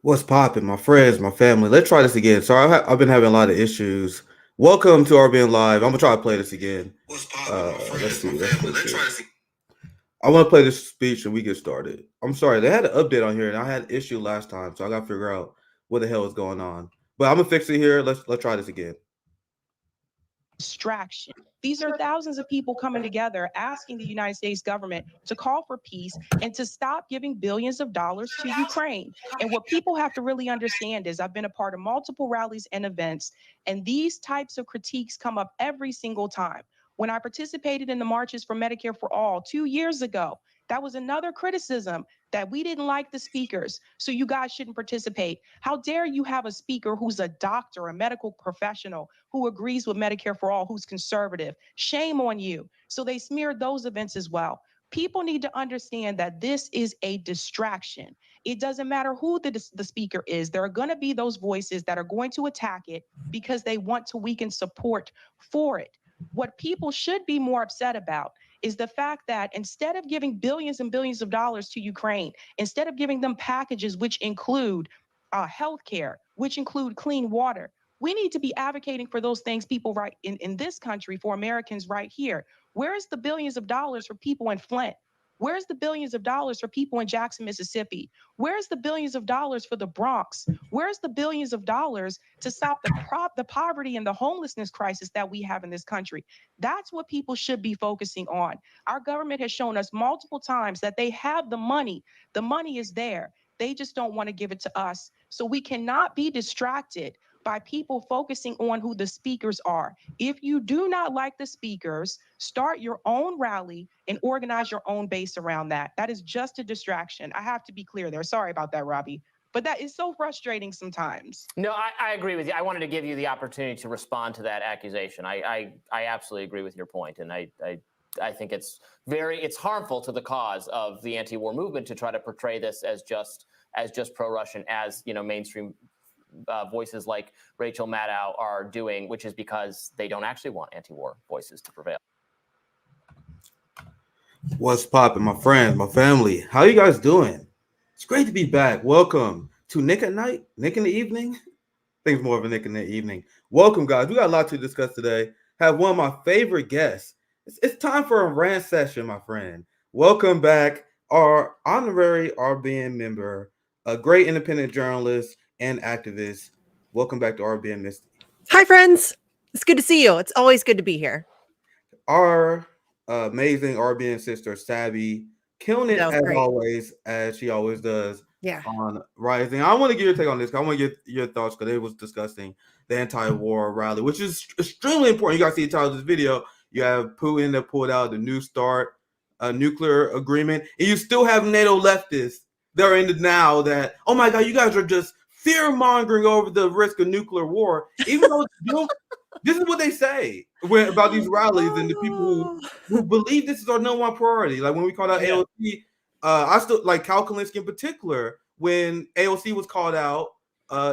What's poppin', my friends, my family? Let's try this again. Sorry, I've been having a lot of issues. Welcome to RBN Live. I'm gonna try to play this again. What's poppin', my Let's friends, see. my Let's family? fix Let's try it. this. I want to play this speech and we get started. I'm sorry, they had an update on here and I had an issue last time, so I gotta figure out what the hell is going on. But I'm gonna fix it here. Let's try this again. Distraction. These are thousands of people coming together asking the United States government to call for peace and to stop giving billions of dollars to Ukraine. And what people have to really understand is I've been a part of multiple rallies and events, and these types of critiques come up every single time. When I participated in the marches for Medicare for All 2 years ago, that was another criticism that we didn't like the speakers, so you guys shouldn't participate. How dare you have a speaker who's a doctor, a medical professional, who agrees with Medicare for All, who's conservative? Shame on you. So they smeared those events as well. People need to understand that this is a distraction. It doesn't matter who the speaker is. There are going to be those voices that are going to attack it because they want to weaken support for it. What people should be more upset about is the fact that instead of giving billions and billions of dollars to Ukraine, instead of giving them packages which include health care, which include clean water, we need to be advocating for those things, people right in this country, for Americans right here. Where's the billions of dollars for people in Flint? Where's the billions of dollars for people in Jackson, Mississippi? Where's the billions of dollars for the Bronx? Where's the billions of dollars to stop the poverty and the homelessness crisis that we have in this country? That's what people should be focusing on. Our government has shown us multiple times that they have the money. The money is there. They just don't want to give it to us. So we cannot be distracted by people focusing on who the speakers are. If you do not like the speakers, start your own rally and organize your own base around that. That is just a distraction. I have to be clear there. Sorry about that, Robbie. But that is so frustrating sometimes. No, I agree with you. I wanted to give you the opportunity to respond to that accusation. I absolutely agree with your point, and I think it's harmful to the cause of the anti-war movement to try to portray this as just pro-Russian, as mainstream voices like Rachel Maddow are doing, which is because they don't actually want anti-war voices to prevail. What's poppin', my friends, my family? How you guys doing? It's great to be back. Welcome to Nick at Night, Nick in the Evening. I think it's more of a Nick in the Evening. Welcome, guys. We got a lot to discuss today. Have one of my favorite guests. It's time for a rant session, my friend. Welcome back, our honorary RBN member, a great independent journalist and activist. Welcome back to RBN, Misty. Hi, friends. It's good to see you. It's always good to be here. Our amazing RBN sister, Sabby, killing it as always, as she always does. Yeah. On Rising. I want to get your take on this. I want to get your thoughts because it was discussing the anti-war rally, which is extremely important. You guys see the title of this video. You have Putin that pulled out the New START nuclear agreement, and you still have NATO leftists that are in the now that, oh my God, you guys are just fear-mongering over the risk of nuclear war, even though this is what they say about these rallies and the people who believe this is our number one priority. Like when we called out AOC, I still like Cal Kalinske in particular, when AOC was called out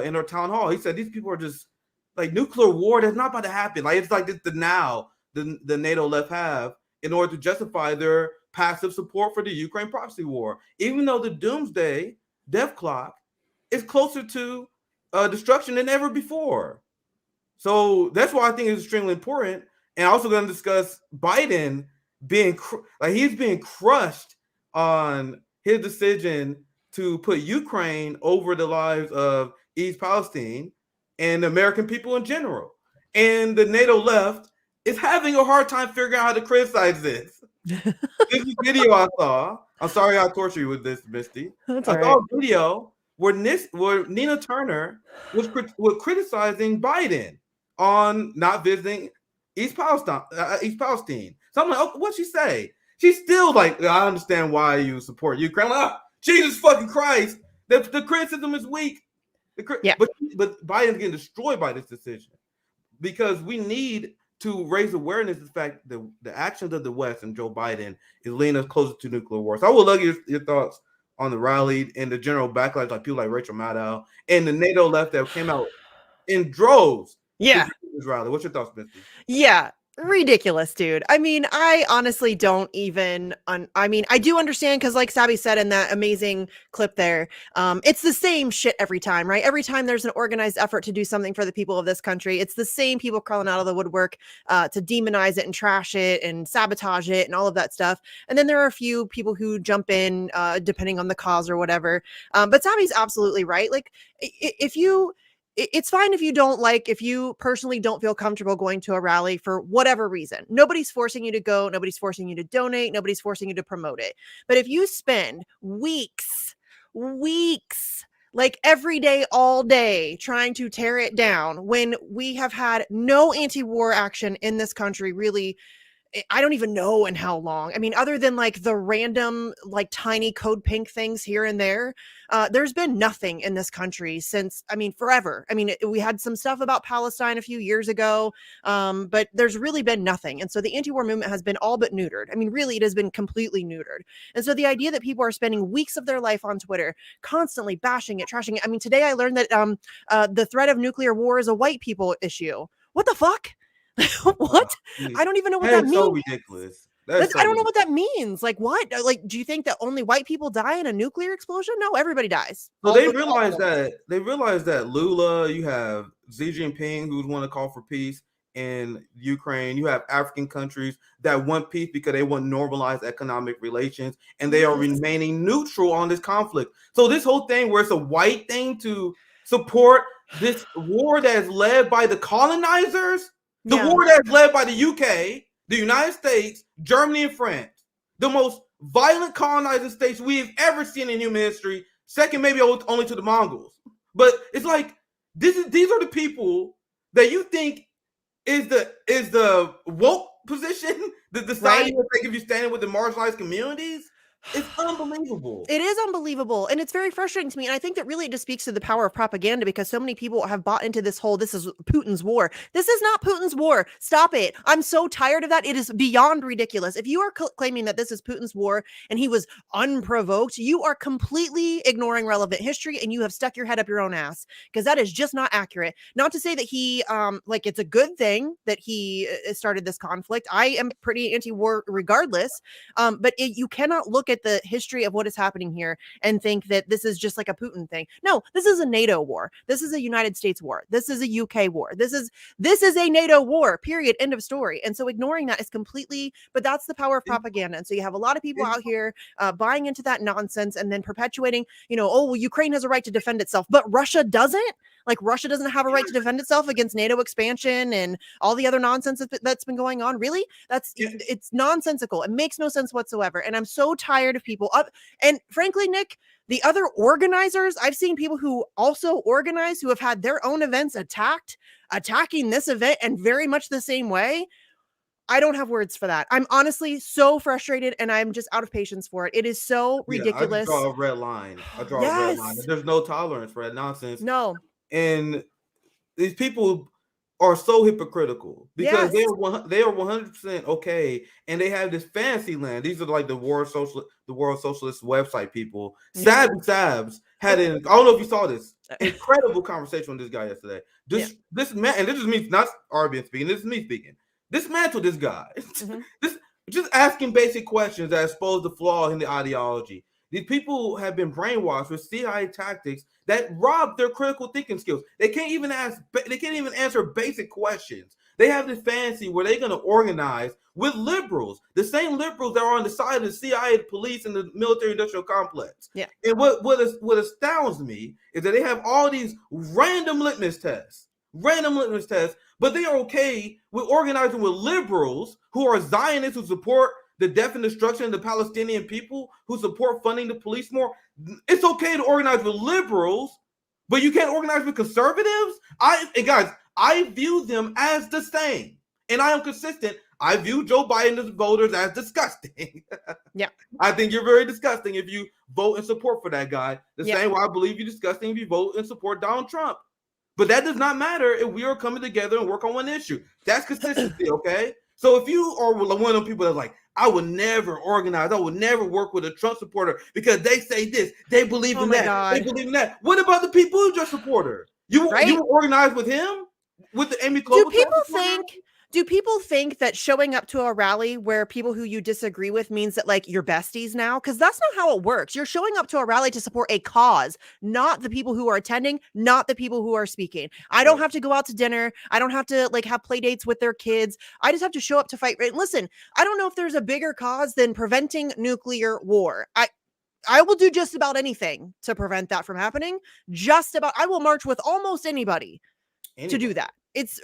in her town hall, he said these people are just like nuclear war. That's not about to happen. Like it's like this the now the NATO left have in order to justify their passive support for the Ukraine proxy war, even though the doomsday death clock is closer to destruction than ever before. So that's why I think it's extremely important. And also going to discuss Biden being he's being crushed on his decision to put Ukraine over the lives of East Palestine and the American people in general. And the NATO left is having a hard time figuring out how to criticize this. This video I saw, I'm sorry I torture you with this, Misty. I saw a video where Nina Turner was criticizing Biden on not visiting East Palestine. So I'm like, oh, what'd she say? She's still like, I understand why you support Ukraine. Like, Jesus fucking Christ. The criticism is weak. But Biden's getting destroyed by this decision because we need to raise awareness of the fact that the actions of the West and Joe Biden is leading us closer to nuclear war. So I would love your thoughts on the rally and the general backlash, like people like Rachel Maddow and the NATO left that came out in droves. Yeah. This rally. What's your thoughts, Misty? Yeah. Ridiculous, dude. I mean, I honestly don't even I mean, I do understand because like Sabby said in that amazing clip there, it's the same shit every time, right? Every time there's an organized effort to do something for the people of this country, it's the same people crawling out of the woodwork to demonize it and trash it and sabotage it and all of that stuff. And then there are a few people who jump in depending on the cause or whatever. But Sabby's absolutely right. Like if you it's fine if you personally don't feel comfortable going to a rally for whatever reason. Nobody's forcing you to go. Nobody's forcing you to donate. Nobody's forcing you to promote it. But if you spend weeks, like every day, all day, trying to tear it down when we have had no anti-war action in this country, really, I don't even know in how long. I mean, other than like the random, like tiny code pink things here and there, there's been nothing in this country since, I mean, forever. I mean, we had some stuff about Palestine a few years ago, but there's really been nothing. And so the anti-war movement has been all but neutered. I mean, really, it has been completely neutered. And so the idea that people are spending weeks of their life on Twitter, constantly bashing it, trashing it. I mean, today I learned that the threat of nuclear war is a white people issue. What the fuck? What? I don't even know what that means. So ridiculous. I don't know what that means. Like, what? Like, do you think that only white people die in a nuclear explosion? No, everybody dies. So they realize that Lula, you have Xi Jinping, who's want to call for peace in Ukraine. You have African countries that want peace because they want normalized economic relations, and they are remaining neutral on this conflict. So this whole thing where it's a white thing to support this war that is led by the colonizers. The war that's led by the UK, the United States, Germany, and France, the most violent colonizing states we've ever seen in human history, second maybe only to the Mongols. But it's like these are the people that you think is the woke position, the side you think if you're standing with the marginalized communities. It's unbelievable. It is unbelievable. And it's very frustrating to me. And I think that really just speaks to the power of propaganda because so many people have bought into this whole, this is Putin's war. This is not Putin's war. Stop it. I'm so tired of that. It is beyond ridiculous. If you are claiming that this is Putin's war and he was unprovoked, you are completely ignoring relevant history and you have stuck your head up your own ass because that is just not accurate. Not to say that he, it's a good thing that he started this conflict. I am pretty anti-war regardless. But you cannot look at the history of what is happening here and think that this is just like a Putin thing. No, this is a NATO war. This is a United States war. This is a UK war. This is a NATO war, period, end of story. And so ignoring that is completely, but that's the power of propaganda. And so you have a lot of people out here buying into that nonsense and then perpetuating, Ukraine has a right to defend itself, but Russia doesn't. Like Russia doesn't have a right to defend itself against NATO expansion and all the other nonsense that's been going on. Really? It's nonsensical. It makes no sense whatsoever. And I'm so tired of people up. And frankly, Nick, the other organizers, I've seen people who also organize who have had their own events attacking this event and very much the same way. I don't have words for that. I'm honestly so frustrated and I'm just out of patience for it. It is so ridiculous. I draw a red line. A red line. There's no tolerance for that nonsense. No. And these people are so hypocritical because they are 100% okay, and they have this fancy land. These are like the World Socialist website people. Sabs had I don't know if you saw this incredible conversation with this guy yesterday. This man, and this is me, not RBN speaking. This is me speaking. Dismantle this guy. Just asking basic questions that expose the flaw in the ideology. These people have been brainwashed with CIA tactics that rob their critical thinking skills. They can't even answer basic questions. They have this fancy where they're going to organize with liberals, the same liberals that are on the side of the CIA, the police, and the military-industrial complex. Yeah. And what astounds me is that they have all these random litmus tests, but they are okay with organizing with liberals who are Zionists who support the death and destruction of the Palestinian people, who support funding the police more. It's okay to organize with liberals, but you can't organize with conservatives? I view them as the same. And I am consistent. I view Joe Biden's voters as disgusting. Yeah. I think you're very disgusting if you vote and support for that guy. The same way I believe you're disgusting if you vote and support Donald Trump. But that does not matter if we are coming together and work on one issue. That's consistency, okay? So if you are one of them people that's like, I would never organize, I would never work with a Trump supporter because they say this, they believe in that, they believe in that. What about the people who just support her? You organize with him? With the Amy Klobuchar? Do people think that showing up to a rally where people who you disagree with means that like you're besties now? Because that's not how it works. You're showing up to a rally to support a cause, not the people who are attending, not the people who are speaking. I don't have to go out to dinner. I don't have to like have play dates with their kids. I just have to show up to fight. Listen, I don't know if there's a bigger cause than preventing nuclear war. I will do just about anything to prevent that from happening. I will march with almost anybody to do that. It's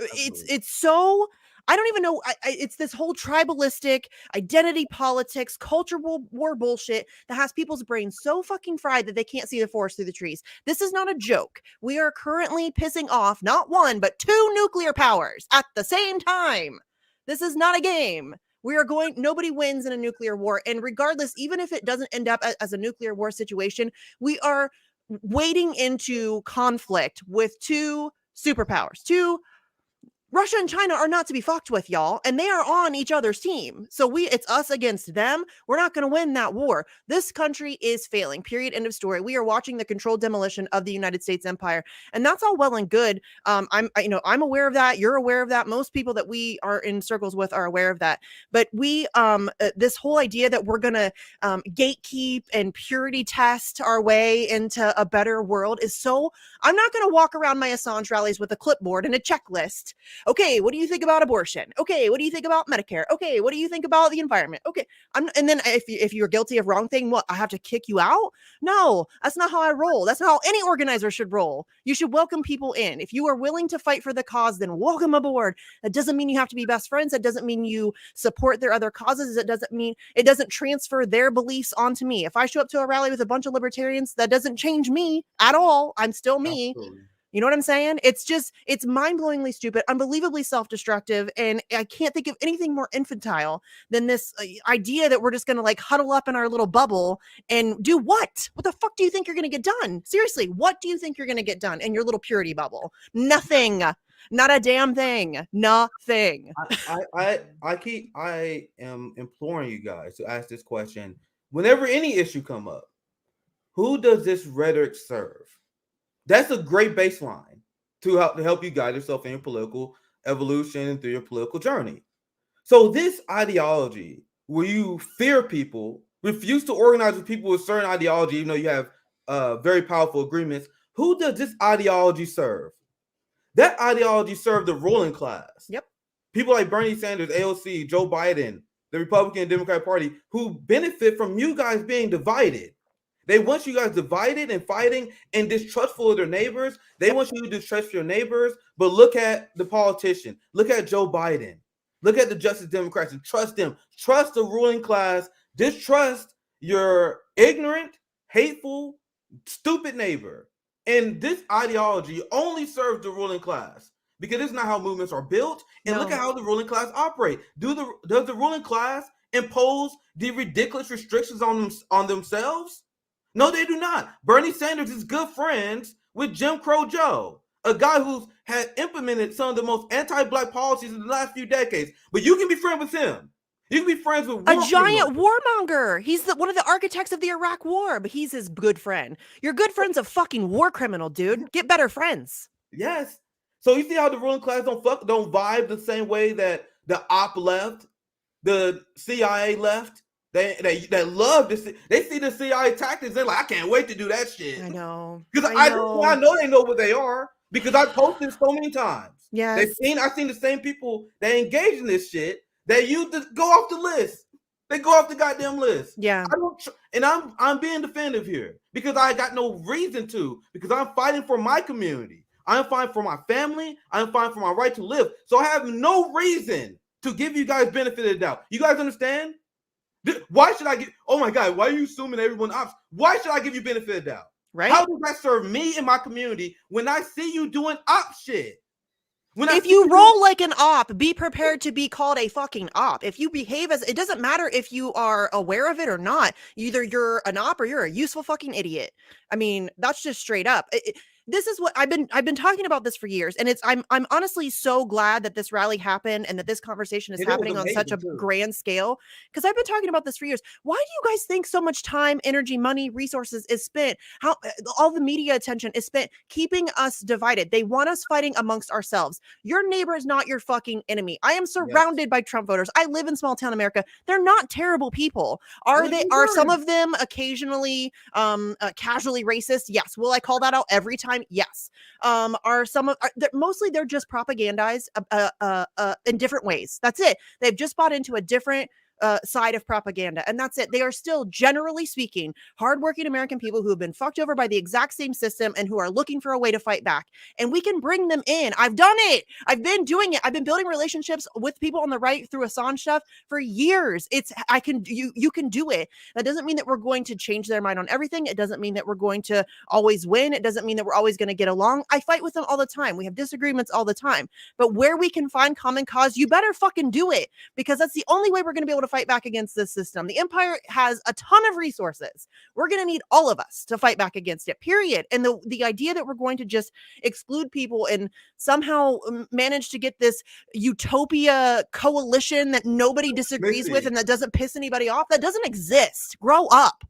so, I don't even know. It's this whole tribalistic identity politics, cultural war bullshit that has people's brains so fucking fried that they can't see the forest through the trees. This is not a joke. We are currently pissing off not one, but 2 nuclear powers at the same time. This is not a game. Nobody wins in a nuclear war. And regardless, even if it doesn't end up as a nuclear war situation, we are wading into conflict with 2 superpowers. Russia and China are not to be fucked with, y'all, and they are on each other's team. So it's us against them. We're not going to win that war. This country is failing. Period. End of story. We are watching the controlled demolition of the United States empire, and that's all well and good. I'm aware of that. You're aware of that. Most people that we are in circles with are aware of that. But this whole idea that we're going to gatekeep and purity test our way into a better world is so. I'm not going to walk around my Assange rallies with a clipboard and a checklist. Okay, what do you think about abortion? Okay, what do you think about Medicare? Okay, what do you think about the environment? Okay, and then if you're guilty of wrong thing, what, I have to kick you out? No, that's not how I roll. That's not how any organizer should roll. You should welcome people in. If you are willing to fight for the cause, then welcome aboard. That doesn't mean you have to be best friends. That doesn't mean you support their other causes. It doesn't transfer their beliefs onto me. If I show up to a rally with a bunch of libertarians, that doesn't change me at all. I'm still me. Absolutely. You know what I'm saying? It's mind-blowingly stupid, unbelievably self-destructive, and I can't think of anything more infantile than this idea that we're just going to like huddle up in our little bubble and do what? What the fuck do you think you're going to get done? Seriously, what do you think you're going to get done in your little purity bubble? Nothing. Not a damn thing. Nothing. I am imploring you guys to ask this question whenever any issue come up. Who does this rhetoric serve? That's a great baseline to help you guide yourself in your political evolution and through your political journey. So this ideology where you fear people, refuse to organize with people with certain ideology, even though you have very powerful agreements, who does this ideology serve? That ideology served the ruling class. Yep. People like Bernie Sanders, AOC, Joe Biden, the Republican and Democratic Party, who benefit from you guys being divided. They want you guys divided and fighting and distrustful of their neighbors. They want you to distrust your neighbors. But look at the politician. Look at Joe Biden. Look at the Justice Democrats and trust them. Trust the ruling class. Distrust your ignorant, hateful, stupid neighbor. And this ideology only serves the ruling class because it's not how movements are built. And look at how the ruling class operate. Does the ruling class impose the ridiculous restrictions on themselves? No, they do not. Bernie Sanders is good friends with Jim Crow Joe, a guy who's had implemented some of the most anti-Black policies in the last few decades. But you can be friends with him. You can be friends with a giant warmonger. He's one of the architects of the Iraq War, but he's his good friend. Your good friend's a fucking war criminal, dude. Get better friends. Yes. So you see how the ruling class don't vibe the same way that the op left, the CIA left. They love to see. They see the CIA tactics. They're like, I can't wait to do that shit. I know. Because I know they know what they are because I posted so many times. Yeah. I've seen the same people that engage in this shit that you just go off the list. They go off the goddamn list. Yeah. I'm being defensive here because I got no reason to, because I'm fighting for my community. I'm fighting for my family. I'm fighting for my right to live. So I have no reason to give you guys benefit of the doubt. You guys understand? Why should I give? Oh my God! Why are you assuming everyone ops? Why should I give you benefit of doubt? Right? How does that serve me and my community when I see you doing op shit? If you roll like an op, be prepared to be called a fucking op. If you behave as, it doesn't matter if you are aware of it or not. Either you're an op or you're a useful fucking idiot. I mean, that's just straight up. this is what I've been talking about this for years, and I'm honestly so glad that this rally happened and that this conversation is happening on such a grand scale, because I've been talking about this for years. Why do you guys think so much time, energy, money, resources is spent, how all the media attention is spent keeping us divided? They want us fighting amongst ourselves. Your neighbor is not your fucking enemy. I am surrounded by Trump voters. I live in small town America. They're not terrible people. Are some of them occasionally casually racist? Yes. Will I call that out every time? Yes. Mostly they're just propagandized in different ways. That's it. They've just bought into a different side of propaganda, and that's it. They are still, generally speaking, hardworking American people who have been fucked over by the exact same system and who are looking for a way to fight back. And we can bring them in. I've done it. I've been doing it. I've been building relationships with people on the right through Assange stuff for years. You can do it. That doesn't mean that we're going to change their mind on everything. It doesn't mean that we're going to always win. It doesn't mean that we're always going to get along. I fight with them all the time. We have disagreements all the time. But where we can find common cause, you better fucking do it, because that's the only way we're going to be able to fight back against this system. The empire has a ton of resources. We're going to need all of us to fight back against it, period. And the idea that we're going to just exclude people and somehow manage to get this utopia coalition that nobody disagrees with and that doesn't piss anybody off, that doesn't exist. Grow up.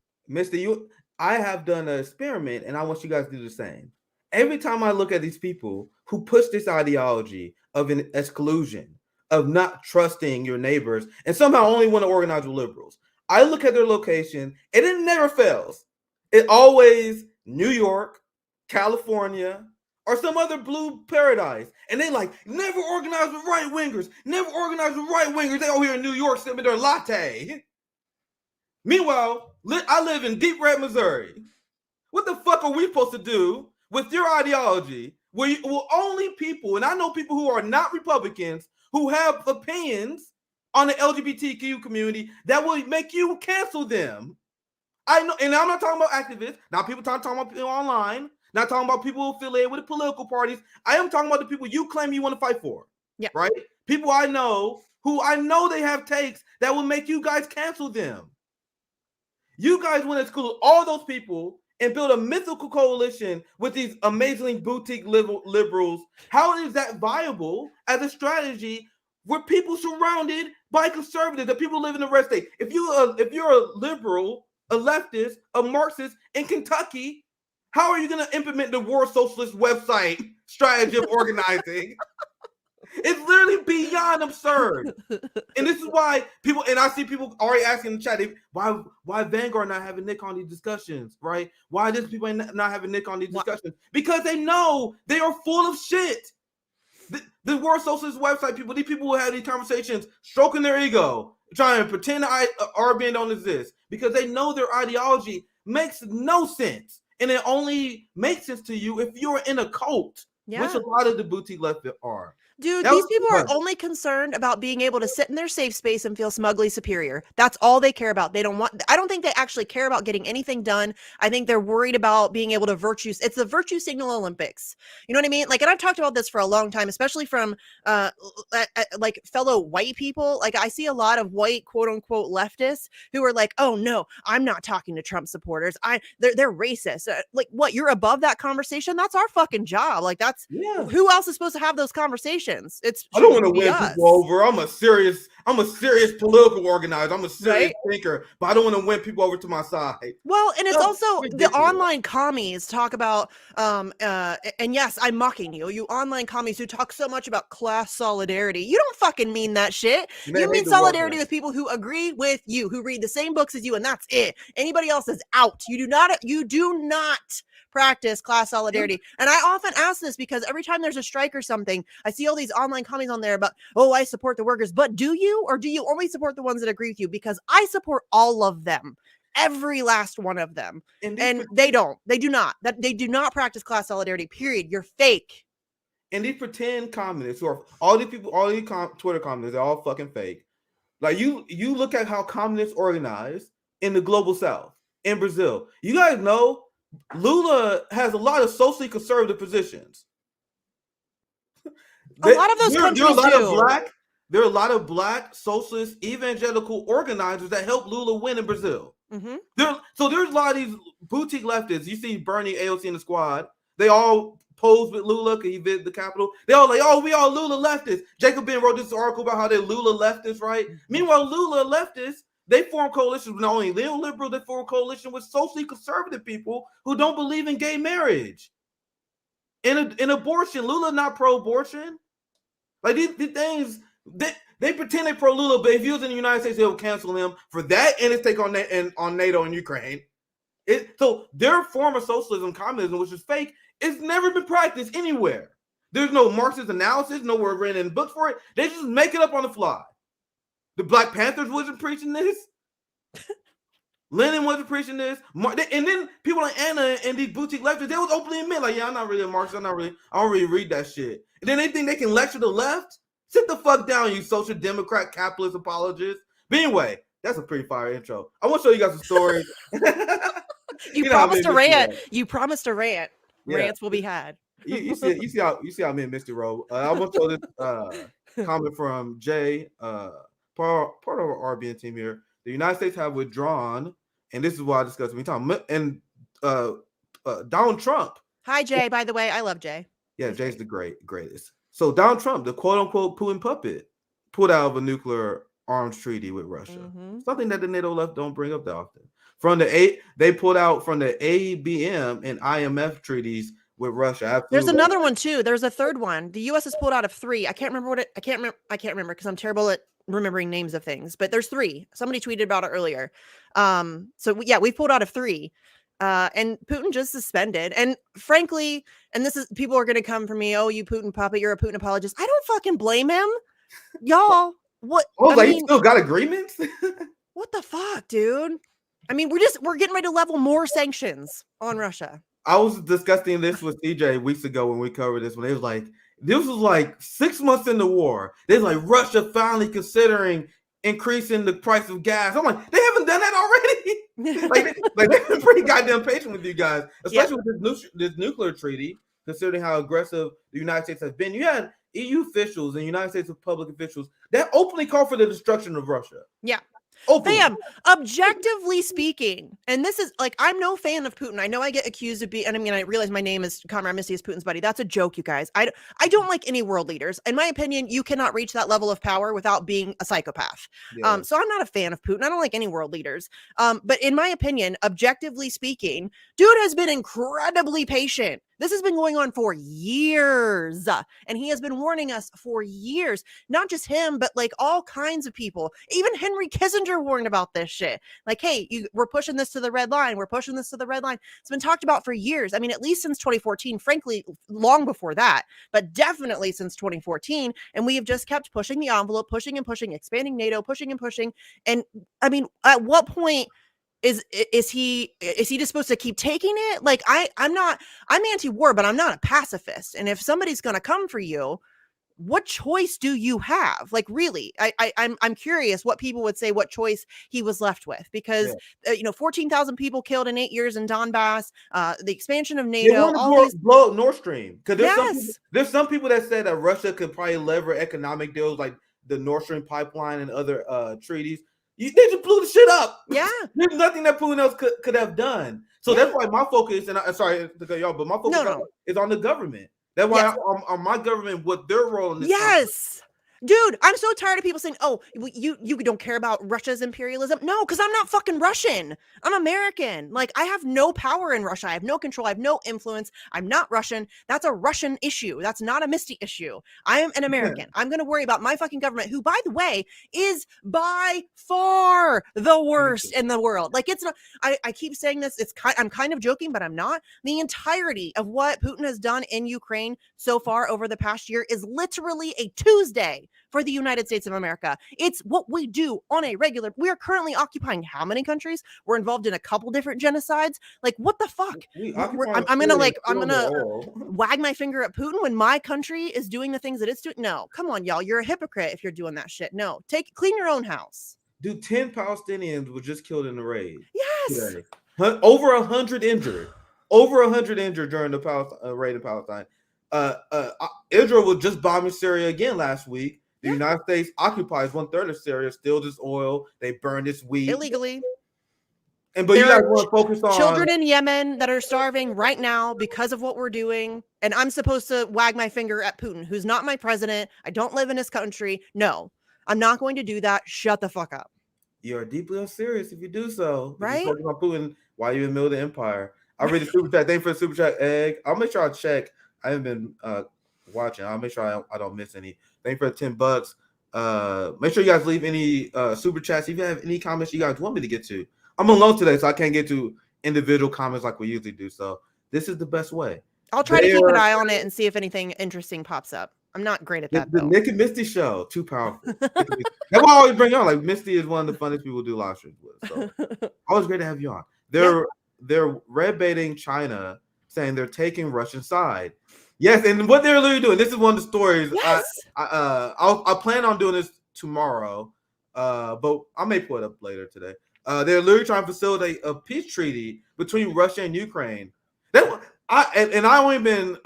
I have done an experiment, and I want you guys to do the same. Every time I look at these people who push this ideology of an exclusion, of not trusting your neighbors, and somehow only want to organize with liberals, I look at their location, and it never fails. It always New York, California, or some other blue paradise. And they like, never organize with right wingers. Never organize with right wingers. They over here in New York sipping their latte. Meanwhile, I live in deep red Missouri. What the fuck are we supposed to do with your ideology where only people, and I know people who are not Republicans, who have opinions on the LGBTQ community that will make you cancel them? I know, and I'm not talking about activists. Now people talking about people online, not talking about people affiliated with the political parties. I am talking about the people you claim you want to fight for. Yeah. Right? People I know who I know they have takes that will make you guys cancel them. You guys want to exclude all those people and build a mythical coalition with these amazingly boutique liberals. How is that viable as a strategy where people surrounded by conservatives, the people live in the red state? If you're a liberal, a leftist, a Marxist in Kentucky, how are you going to implement the War Socialist website strategy of organizing? It's literally beyond absurd. And this is why people, and I see people already asking in the chat, why Vanguard not having Nick on these discussions, right? Why this people not having Nick on these discussions? Because they know they are full of shit. The War Socialist website people, these people will have these conversations, stroking their ego, trying to pretend RBN don't exist, because they know their ideology makes no sense. And it only makes sense to you if you're in a cult, which a lot of the boutique left are. Dude, these people are only concerned about being able to sit in their safe space and feel smugly superior. That's all they care about. I don't think they actually care about getting anything done. I think they're worried about being able to it's the virtue signal Olympics. You know what I mean? Like, and I've talked about this for a long time, especially from like fellow white people. Like, I see a lot of white quote unquote leftists who are like, oh no, I'm not talking to Trump supporters. They're racist. Like, what? You're above that conversation? That's our fucking job. Like, that's who else is supposed to have those conversations? I don't want to win people over. I'm a serious political organizer. I'm a serious thinker, but I don't want to win people over to my side. Well, and it's also ridiculous. The online commies talk about, and yes, I'm mocking you. You online commies who talk so much about class solidarity. You don't fucking mean that shit. You mean solidarity with people who agree with you, who read the same books as you, and that's it. Anybody else is out. You do not practice class solidarity. And I often ask this because every time there's a strike or something, I see all these online comments on there about, oh, I support the workers. But do you, or do you only support the ones that agree with you? Because I support all of them, every last one of them. And they do not practice class solidarity, period. You're fake. And these pretend communists who are all these people, all these Twitter communists, they're all fucking fake. Like, you look at how communists organize in the global South, in Brazil. You guys know Lula has a lot of socially conservative positions. A lot of those countries there are a lot of black socialist evangelical organizers that helped Lula win in Brazil. Mm-hmm. So there's a lot of these boutique leftists. You see Bernie, AOC, and the squad. They all posed with Lula because he visited the Capitol. They all like, oh, we all Lula leftists. Jacob Ben wrote this article about how they're Lula leftists, right? Meanwhile, Lula leftists, they form coalitions with not only neoliberal, they form a coalition with socially conservative people who don't believe in gay marriage. In abortion, Lula not pro-abortion. Like these things, they pretend they pro-Lula, but if he was in the United States, they would cancel him for that and his take on NATO and Ukraine. So their form of socialism, communism, which is fake, it's never been practiced anywhere. There's no Marxist analysis, nowhere written in books for it. They just make it up on the fly. The Black Panthers wasn't preaching this. Lenin wasn't preaching this. And then people like Anna and these boutique lectures, they was openly admit, like, yeah, I'm not really a Marxist. I don't really read that shit. And then they think they can lecture the left? Sit the fuck down, you social democrat capitalist apologists. But anyway, that's a pretty fire intro. I want to show you guys a story. You promised a rant. You promised a rant. Yeah. Rants will be had. You see how I'm in Misty Road. I want to show this comment from Jay, part of our RBN team here. The United States have withdrawn, and this is what I discussed with Tom and Donald Trump. Hi, Jay. By the way, I love Jay. Yeah, Jay's the greatest. So Donald Trump, the quote unquote Putin puppet, pulled out of a nuclear arms treaty with Russia. Mm-hmm. Something that the NATO left don't bring up that often. They pulled out from the ABM and IMF treaties with Russia. Absolutely. There's another one too. There's a third one. The U.S. has pulled out of 3. I can't remember I can't remember because I'm terrible at remembering names of things. But there's 3. Somebody tweeted about it earlier. We pulled out of 3. And Putin just suspended. And frankly, and this is, people are going to come for me. Oh, you Putin puppet, you're a Putin apologist. I don't fucking blame him. Y'all, what? Oh, like, you still got agreements? What the fuck, dude? I mean, we're getting ready to level more sanctions on Russia. I was discussing this with CJ weeks ago when we covered this. When they was like, this was like 6 months in the war. They're like, Russia finally considering increasing the price of gas. I'm like, they haven't done that already. like they've been pretty goddamn patient with you guys, especially with this nuclear treaty, considering how aggressive the United States has been. You had EU officials and United States public officials that openly call for the destruction of Russia. Yeah. Openly. Bam. Objectively speaking, and this is like, I'm no fan of Putin. I know I get accused of being, and I mean, I realize my name is Comrade Misty is Putin's buddy. That's a joke, you guys. I don't like any world leaders. In my opinion, you cannot reach that level of power without being a psychopath. Yeah. So I'm not a fan of Putin. I don't like any world leaders. But in my opinion, objectively speaking, dude has been incredibly patient. This has been going on for years, and he has been warning us for years. Not just him, but like all kinds of people. Even Henry Kissinger warned about this shit. Like, hey, we're pushing this to the red line. We're pushing this to the red line. It's been talked about for years. I mean, at least since 2014, frankly, long before that, but definitely since 2014. And we have just kept pushing the envelope, pushing and pushing, expanding NATO, pushing and pushing. And I mean, at what point is he just supposed to keep taking it? Like, I'm anti-war, but I'm not a pacifist. And if somebody's going to come for you, what choice do you have? Like, really, I'm curious what people would say, what choice he was left with, because 14,000 people killed in 8 years in Donbass, the expansion of NATO, blow up Nord Stream. Because there's some people that said that Russia could probably lever economic deals like the Nord Stream pipeline and other treaties. They just blew the shit up. Yeah. There's nothing that Putin else could have done. So that's why my focus, and I'm sorry to cut y'all, but my focus is on the government. That's why on my government, what their role in this. Yes. Dude, I'm so tired of people saying, oh, you don't care about Russia's imperialism. No, because I'm not fucking Russian. I'm American. Like, I have no power in Russia. I have no control. I have no influence. I'm not Russian. That's a Russian issue. That's not a Misty issue. I am an American. I'm going to worry about my fucking government, who, by the way, is by far the worst in the world. Like, it's not, I keep saying this. I'm kind of joking, but I'm not. The entirety of what Putin has done in Ukraine so far over the past year is literally a Tuesday for the United States of America. It's what we do on a regular. We are currently occupying how many countries? We're involved in a couple different genocides. Like, what the fuck? I'm gonna wag my finger at Putin when my country is doing the things that it's doing. No, come on, y'all. You're a hypocrite if you're doing that shit. No, clean your own house. Dude, 10 Palestinians were just killed in the raid. Yes. Today. Over 100 injured. Over 100 injured during the raid in Palestine. Israel was just bombing Syria again last week. The United States occupies 1/3 of Syria, steals its oil. They burn its wheat illegally. but you There guys are want to focus on children in Yemen that are starving right now because of what we're doing. And I'm supposed to wag my finger at Putin, who's not my president. I don't live in his country. No, I'm not going to do that. Shut the fuck up. You're deeply unserious if you do so. If Right? you focus on Putin while you're in the middle of the empire. I read the super chat. Thank you for the super chat, Egg. I'll make sure I check. I haven't been watching. I'll make sure I don't miss any. Thank you for the $10. Make sure you guys leave any super chats. If you have any comments you guys want me to get to. I'm alone today, so I can't get to individual comments like we usually do. So this is the best way. I'll try to keep an eye on it and see if anything interesting pops up. I'm not great at that, The though. Nick and Misty show, too powerful. That's why I always bring on. Like Misty is one of the funniest people to do live streams with. So always great to have you on. They're red baiting China, saying they're taking Russian side. Yes, and what they're literally doing. This is one of the stories. Yes. I plan on doing this tomorrow, but I may put it up later today. They're literally trying to facilitate a peace treaty between Russia and Ukraine. I've only been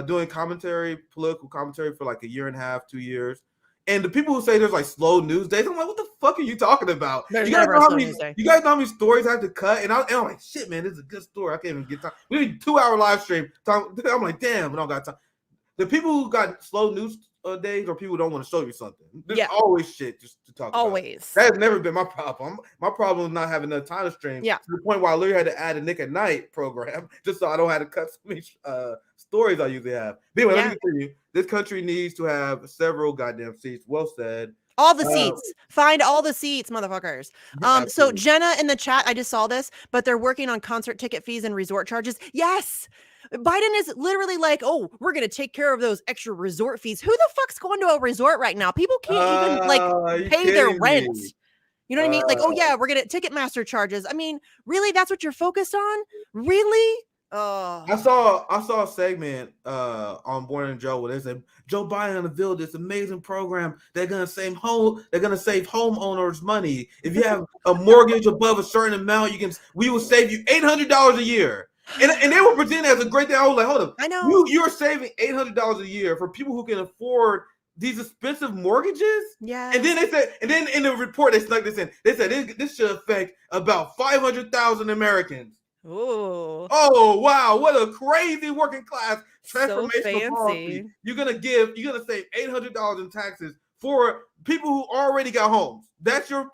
doing political commentary for like a year and a half, 2 years. And the people who say there's like slow news days, I'm like, what the fuck are you talking about? There's You guys never know a how slow many news day. you guys know how many stories I have to cut? And I'm like, shit, man, this is a good story. I can't even get time. We need a 2-hour live stream. I'm like, damn, I don't got time. The people who got slow news days or people who don't want to show you something. There's always shit just to talk about. Always. That has never been my problem. My problem is not having enough time to stream. Yeah. To the point where I literally had to add a Nick at Night program just so I don't have to cut so many stories I usually have. But anyway, let me continue. This country needs to have several goddamn seats. Well said. All the seats. Find all the seats, motherfuckers. So Jenna in the chat, I just saw this, but they're working on concert ticket fees and resort charges. Yes. Biden is literally like, oh, we're going to take care of those extra resort fees. Who the fuck's going to a resort right now? People can't even like pay their rent. You know what I mean? Like, oh yeah, we're going to Ticketmaster charges. I mean, really? That's what you're focused on? Really? I saw a segment on Born and Joe where they said Joe Biden unveiled this amazing program. They're gonna save homeowners money. If you have a mortgage above a certain amount, we will save you $800 a year. And they were presenting as a great thing. I was like, hold up, I know you're saving $800 a year for people who can afford these expensive mortgages. Yeah. And then they said, and then in the report they snuck this in. They said this should affect about 500,000 Americans. Ooh. Oh wow, what a crazy working class transformational So policy. You're gonna save $800 in taxes for people who already got homes. That's your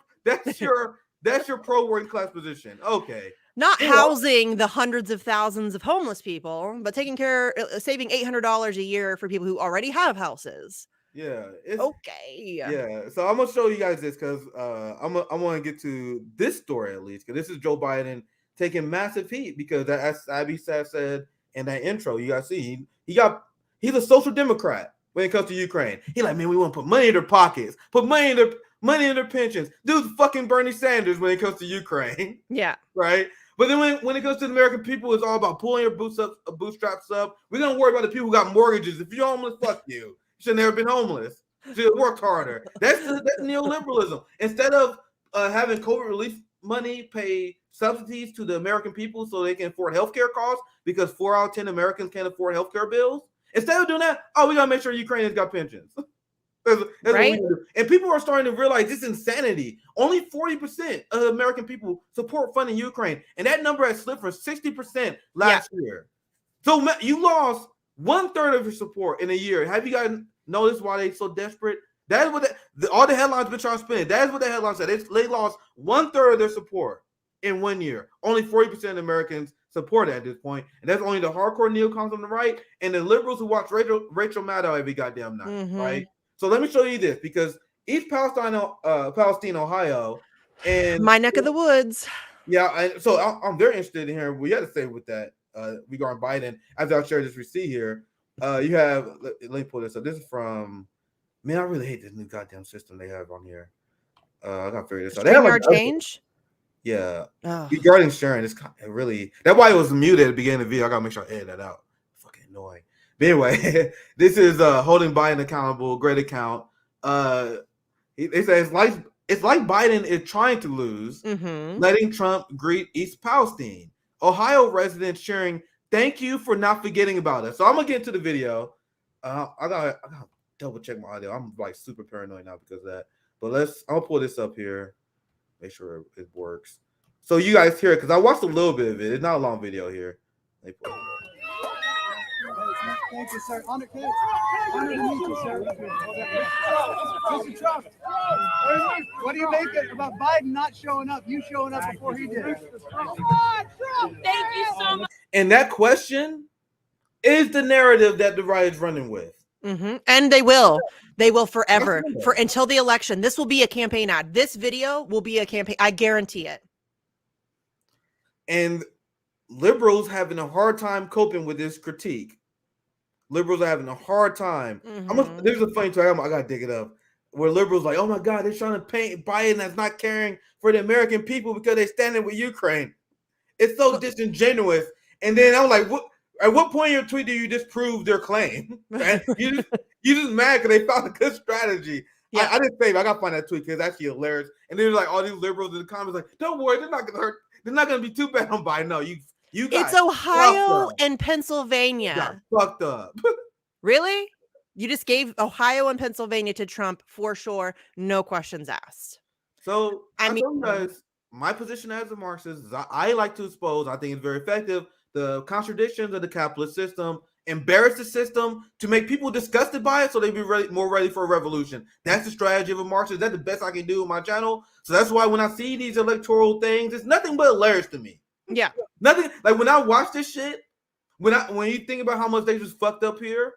pro working class position. Okay. Not housing the hundreds of thousands of homeless people, but saving $800 a year for people who already have houses. Yeah. Okay. Yeah. So I'm gonna show you guys this because I want to get to this story at least because this is Joe Biden taking massive heat because as Abby said in that intro, you guys see he's a social democrat when it comes to Ukraine. He like, man, we want to put money in their pockets, put money in their pensions. Dude's fucking Bernie Sanders when it comes to Ukraine. Yeah. Right. But then when it comes to the American people, it's all about pulling your bootstraps up. We're gonna worry about the people who got mortgages. If you're homeless, fuck you. You should never been homeless. You should have worked harder. That's neoliberalism. Instead of having COVID relief money pay subsidies to the American people so they can afford healthcare costs because 4 out of 10 Americans can't afford healthcare bills. Instead of doing that, we gotta make sure Ukrainians got pensions. That's right? What we do. And people are starting to realize this insanity. Only 40% of American people support funding Ukraine, and that number has slipped from 60% last year. So you lost 1/3 of your support in a year. Have you guys noticed why they're so desperate? That is what all the headlines been trying to spin. That is what the headlines said. They lost 1/3 of their support in 1 year. Only 40% of Americans support it at this point, and that's only the hardcore neocons on the right and the liberals who watch Rachel Maddow every goddamn night, right? So let me show you this because East Palestine, Ohio, and my neck of the woods. Yeah, and so I'm very interested in hearing what you had to say with that regarding Biden. As I'll share this receipt here, you have. Let me pull this up. This is from. Man, I really hate this new goddamn system they have on here. I gotta figure this out. They have like change. Yeah, regarding sharing, it's really that's why it was muted at the beginning of the video. I gotta make sure I edit that out. Fucking annoying. But anyway, this is holding Biden accountable. Great account. They say it's like Biden is trying to lose, letting Trump greet East Palestine. Ohio residents sharing, "Thank you for not forgetting about us." So I'm gonna get into the video. I gotta double check my audio. I'm like super paranoid now because of that. But I'm gonna pull this up here. Make sure it works. so you guys hear it because I watched a little bit of it. It's not a long video here. Thank you, sir. Honor to meet you, sir. Mr. Trump, what do you make it about Biden not showing up? You showing up before he did. Thank you so much. And that question is the narrative that the right is running with. And they will forever until the election. This will be a campaign ad. This video will be a campaign. I guarantee it. And liberals having a hard time coping with this critique. Liberals are having a hard time. There's a funny story. I gotta dig it up. Where liberals like, oh my God, they're trying to paint Biden as not caring for the American people because they're standing with Ukraine. It's so disingenuous. And then I'm like, what? At what point in your tweet do you disprove their claim? Right? You just mad because they found a good strategy. Yeah. I didn't save it. I gotta find that tweet because it's actually hilarious. And then like all these liberals in the comments like, don't worry, they're not gonna hurt. They're not gonna be too bad on Biden. No, you guys. It's Ohio and Pennsylvania. Fucked up. Really? You just gave Ohio and Pennsylvania to Trump for sure. No questions asked. So I mean, you guys, my position as a Marxist is I like to expose. I think it's very effective. The contradictions of the capitalist system, embarrass the system to make people disgusted by it so they be more ready for a revolution. That's the strategy of a Marxist. That's the best I can do on my channel. So that's why when I see these electoral things, it's nothing but hilarious to me. Yeah. Nothing like when I watch this shit, when you think about how much they just fucked up here,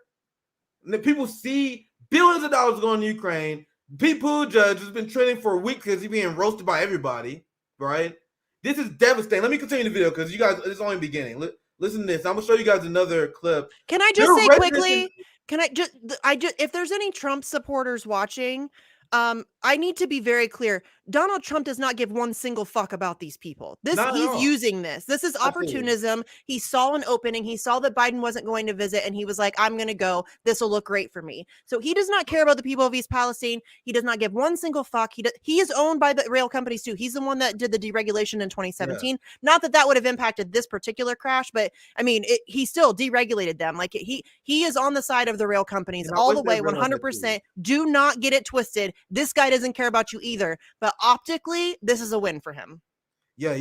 and people see billions of dollars going to Ukraine. Pete Buttigieg has been trending for a week because he's being roasted by everybody, right? This is devastating. Let me continue the video because you guys, it's only the beginning. Listen to this. I'm gonna show you guys another clip. Can I just say quickly? If there's any Trump supporters watching, I need to be very clear. Donald Trump does not give one single fuck about these people. He's using this. This is opportunism. He saw an opening. He saw that Biden wasn't going to visit, and he was like, I'm going to go. This will look great for me. So he does not care about the people of East Palestine. He does not give one single fuck. He is owned by the rail companies too. He's the one that did the deregulation in 2017. Yeah. Not that would have impacted this particular crash, but I mean, he still deregulated them. Like he is on the side of the rail companies all the way, 100%. Do not get it twisted. This guy doesn't care about you either, but optically, this is a win for him. Yeah,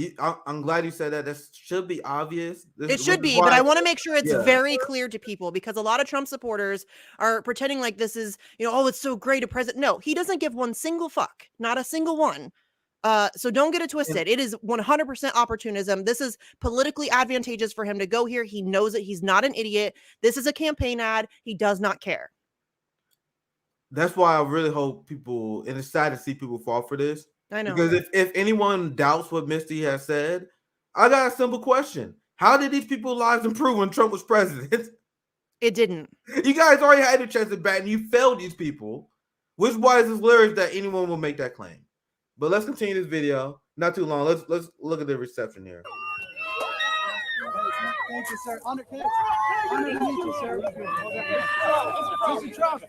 I'm glad you said that. That should be obvious. It should be, but I want to make sure it's very clear to people because a lot of Trump supporters are pretending like this is, oh, it's so great a president. No, he doesn't give one single fuck, not a single one. So don't get it twisted. It is 100% opportunism. This is politically advantageous for him to go here. He knows it. He's not an idiot. This is a campaign ad. He does not care. That's why I really hope people, and it's sad to see people fall for this. I know. Because if anyone doubts what Misty has said, I got a simple question. How did these people's lives improve when Trump was president? It didn't. You guys already had a chance at bat and you failed these people. Which why is this hilarious that anyone will make that claim. But let's continue this video. Not too long. Let's look at the reception here. Thank you, sir. Honor to meet you, sir. Mr. Trump,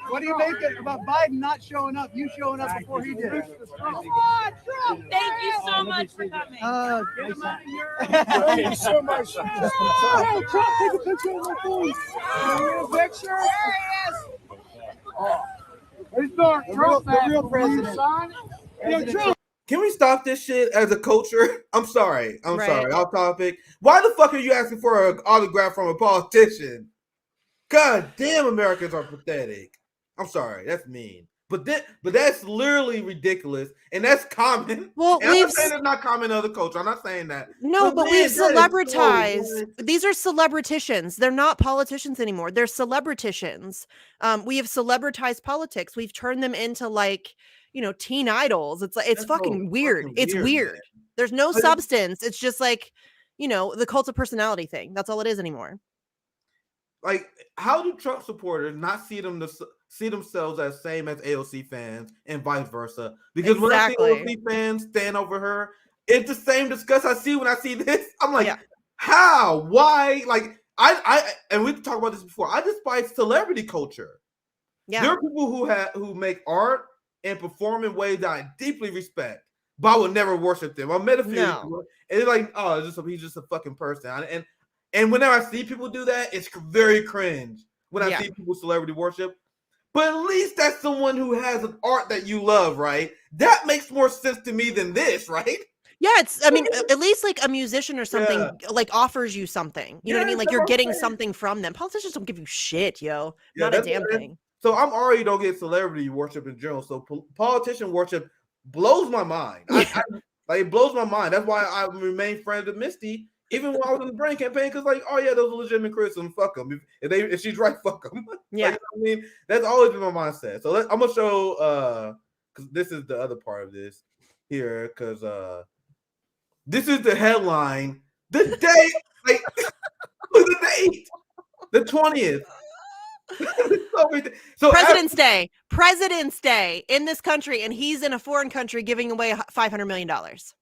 what do you make it about Biden not showing up? You showing up before he did. Thank you so much for coming. Thank you so much. Hey, Trump, take a picture of my face. A picture? There he is. He's the real president. Can we stop this shit as a culture? I'm sorry. Off topic. Why the fuck are you asking for an autograph from a politician? God damn, Americans are pathetic. I'm sorry. That's mean. But that's literally ridiculous. And that's common. Well, I'm not saying it's not common in other culture. I'm not saying that. No, but we've celebritized. These are celebriticians. They're not politicians anymore. They're celebriticians. We have celebritized politics. We've turned them into teen idols. It's like it's fucking weird. It's weird. Man. There's no substance. It's just like, the cult of personality thing. That's all it is anymore. Like, how do Trump supporters not see themselves as same as AOC fans and vice versa? Because when I see AOC fans stand over her, it's the same disgust I see when I see this. I'm like, how? Why? Like, I and we've talked about this before. I despise celebrity culture. Yeah. There are people who make art and perform in ways that I deeply respect, but I would never worship them. I met a few, and they're like, "Oh, he's just a fucking person." And whenever I see people do that, it's very cringe when I see people celebrity worship. But at least that's someone who has an art that you love, right? That makes more sense to me than this, right? Yeah, it's. I mean, at least like a musician or something like offers you something. You know what I mean? Like that's you're what I'm getting saying. something from them. Politicians don't give you shit, yo. Yeah, Not a that's damn what- thing. So I'm already don't get celebrity worship in general. So politician worship blows my mind. Yeah. Like it blows my mind. That's why I remain friends with Misty, even when I was in the brain campaign. Because like, oh yeah, those are legitimate criticism. Fuck them. If she's right, fuck them. Yeah. Like, you know what I mean, that's always been my mindset. So I'm gonna show because this is the other part of this here. Because this is the headline. The date, like look at the date, the 20th. So President's Day in this country, and he's in a foreign country giving away $500 million. It's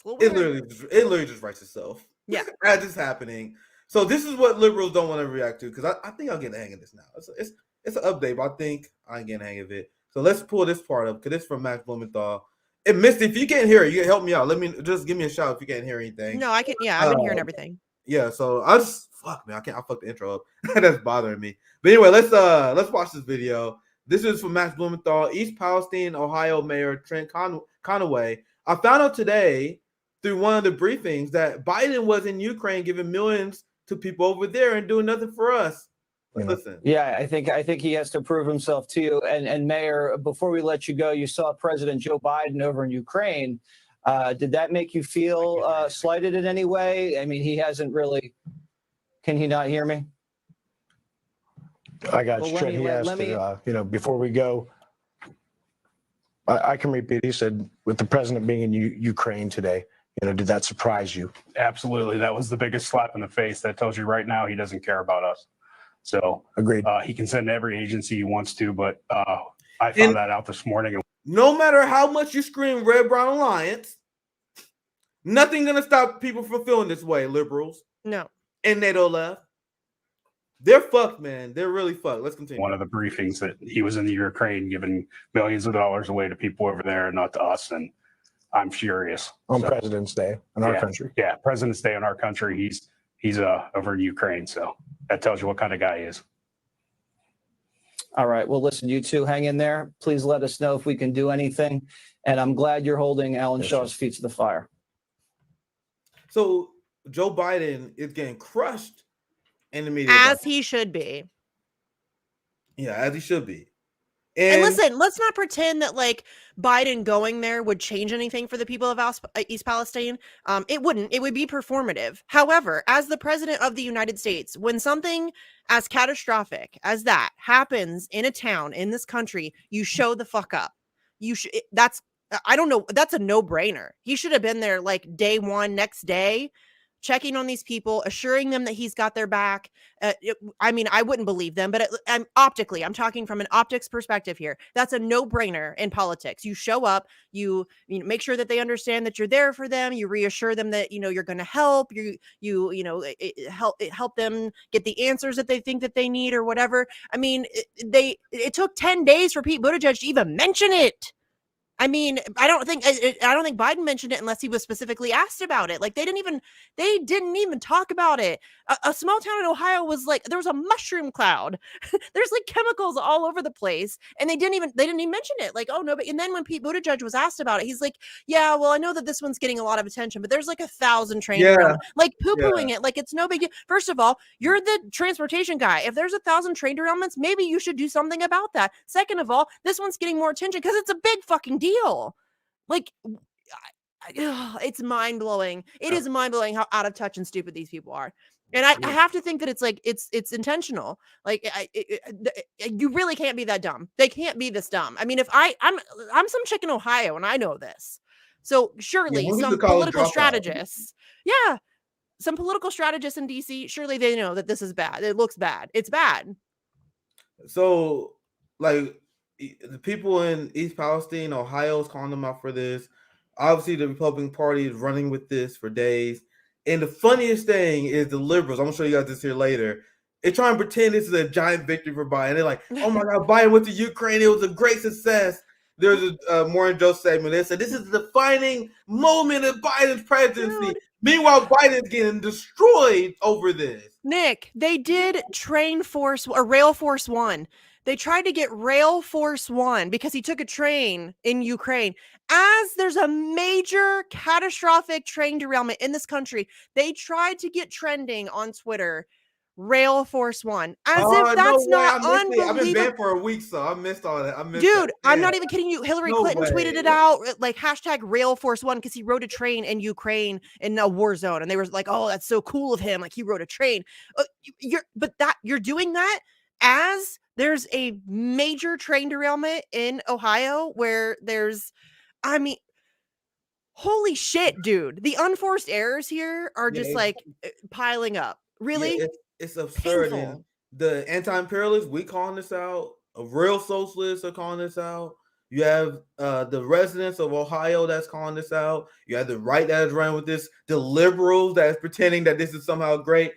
a little weird. It literally just writes itself. Yeah. As it's happening. So this is what liberals don't want to react to, because I think I'll get the hang of this now. It's an update, but I think I ain't getting the hang of it. So let's pull this part up, because it's from Max Blumenthal. And Misty, if you can't hear it, you can help me out. Just give me a shout if you can't hear anything. No, I can. Yeah, I've been hearing everything. Yeah, so I fucked the intro up. That's bothering me. But anyway, let's watch this video. This is from Max Blumenthal, East Palestine, Ohio Mayor Trent Conaway. I found out today through one of the briefings that Biden was in Ukraine giving millions to people over there and doing nothing for us. Listen. Yeah, I think he has to prove himself to you. And Mayor, before we let you go, you saw President Joe Biden over in Ukraine. Did that make you feel slighted in any way? I mean, he hasn't really. Can he not hear me? I got you, Trent. He asked, before we go, I can repeat. He said, with the president being in Ukraine today, did that surprise you? Absolutely. That was the biggest slap in the face. That tells you right now he doesn't care about us. So agreed. He can send every agency he wants to, but I found that out this morning. No matter how much you scream Red Brown Alliance, nothing gonna stop people from feeling this way, liberals. No. And NATO left. They're fucked, man. They're really fucked. Let's continue. One of the briefings that he was in the Ukraine giving millions of dollars away to people over there and not to us. And I'm furious. On President's Day in our country. Yeah, President's Day in our country. He's over in Ukraine. So that tells you what kind of guy he is. All right. Well, listen, you two hang in there. Please let us know if we can do anything. And I'm glad you're holding Alan Shaw's feet to the fire. So Joe Biden is getting crushed in the media. As he should be. Yeah, as he should be. And listen, let's not pretend that like Biden going there would change anything for the people of East Palestine. It wouldn't. It would be performative. However, as the president of the United States, when something as catastrophic as that happens in a town in this country, you show the fuck up. I don't know. That's a no-brainer. He should have been there like day one, next day, checking on these people, assuring them that he's got their back. I mean, I wouldn't believe them, but I'm talking from an optics perspective here. That's a no-brainer in politics. You show up, you make sure that they understand that you're there for them. You reassure them that, you're going to help. Help them get the answers that they think that they need or whatever. I mean, it took 10 days for Pete Buttigieg to even mention it. I mean, I don't think Biden mentioned it unless he was specifically asked about it. Like they didn't even talk about it. A small town in Ohio was like, there was a mushroom cloud. There's like chemicals all over the place. And they didn't even mention it. Like, oh no. But, and then when Pete Buttigieg was asked about it, he's like, yeah, well, I know that this one's getting a lot of attention, but there's like 1,000 trains around, like poo-pooing it. Like it's no big deal. First of all, you're the transportation guy. If there's 1,000 train derailments, maybe you should do something about that. Second of all, this one's getting more attention because it's a big fucking deal. Like, it's mind-blowing. It is mind-blowing how out of touch and stupid these people are. And I have to think that it's like it's intentional. Like you really can't be that dumb. They can't be this dumb. I mean, if I'm some chick in Ohio and I know this, so surely some political strategists, some political strategists in DC, surely they know that this is bad. It looks bad. It's bad. So, like, the people in East Palestine, Ohio is calling them out for this. Obviously, the Republican Party is running with this for days. And the funniest thing is the liberals. I'm going to show you guys this here later. They're trying to pretend this is a giant victory for Biden. They're like, oh my God, Biden went to Ukraine. It was a great success. There's a Morning Joe segment. They said this is the defining moment of Biden's presidency. Dude. Meanwhile, Biden's getting destroyed over this. Nick, they did Train Force or Rail Force One. They tried to get Rail Force One because he took a train in Ukraine. As there's a major catastrophic train derailment in this country, they tried to get trending on Twitter Rail Force One, as if that's no way. not I missed it. I've been unbelievable. banned for a week, so I missed all that. I missed Dude, that. I'm Damn. not even kidding you. Hillary No Clinton tweeted way. it out, like hashtag Rail Force One, because he rode a train in Ukraine in a war zone, and they were like, "Oh, that's so cool of him! Like he rode a train." You're doing that as there's a major train derailment in Ohio where there's, I mean, holy shit, dude! The unforced errors here are just like piling up. Really, it's absurd. painful. And the anti-imperialists, we calling this out. Real socialists are calling this out. You have the residents of Ohio that's calling this out. You have the right that is running with this. The liberals that is pretending that this is somehow great.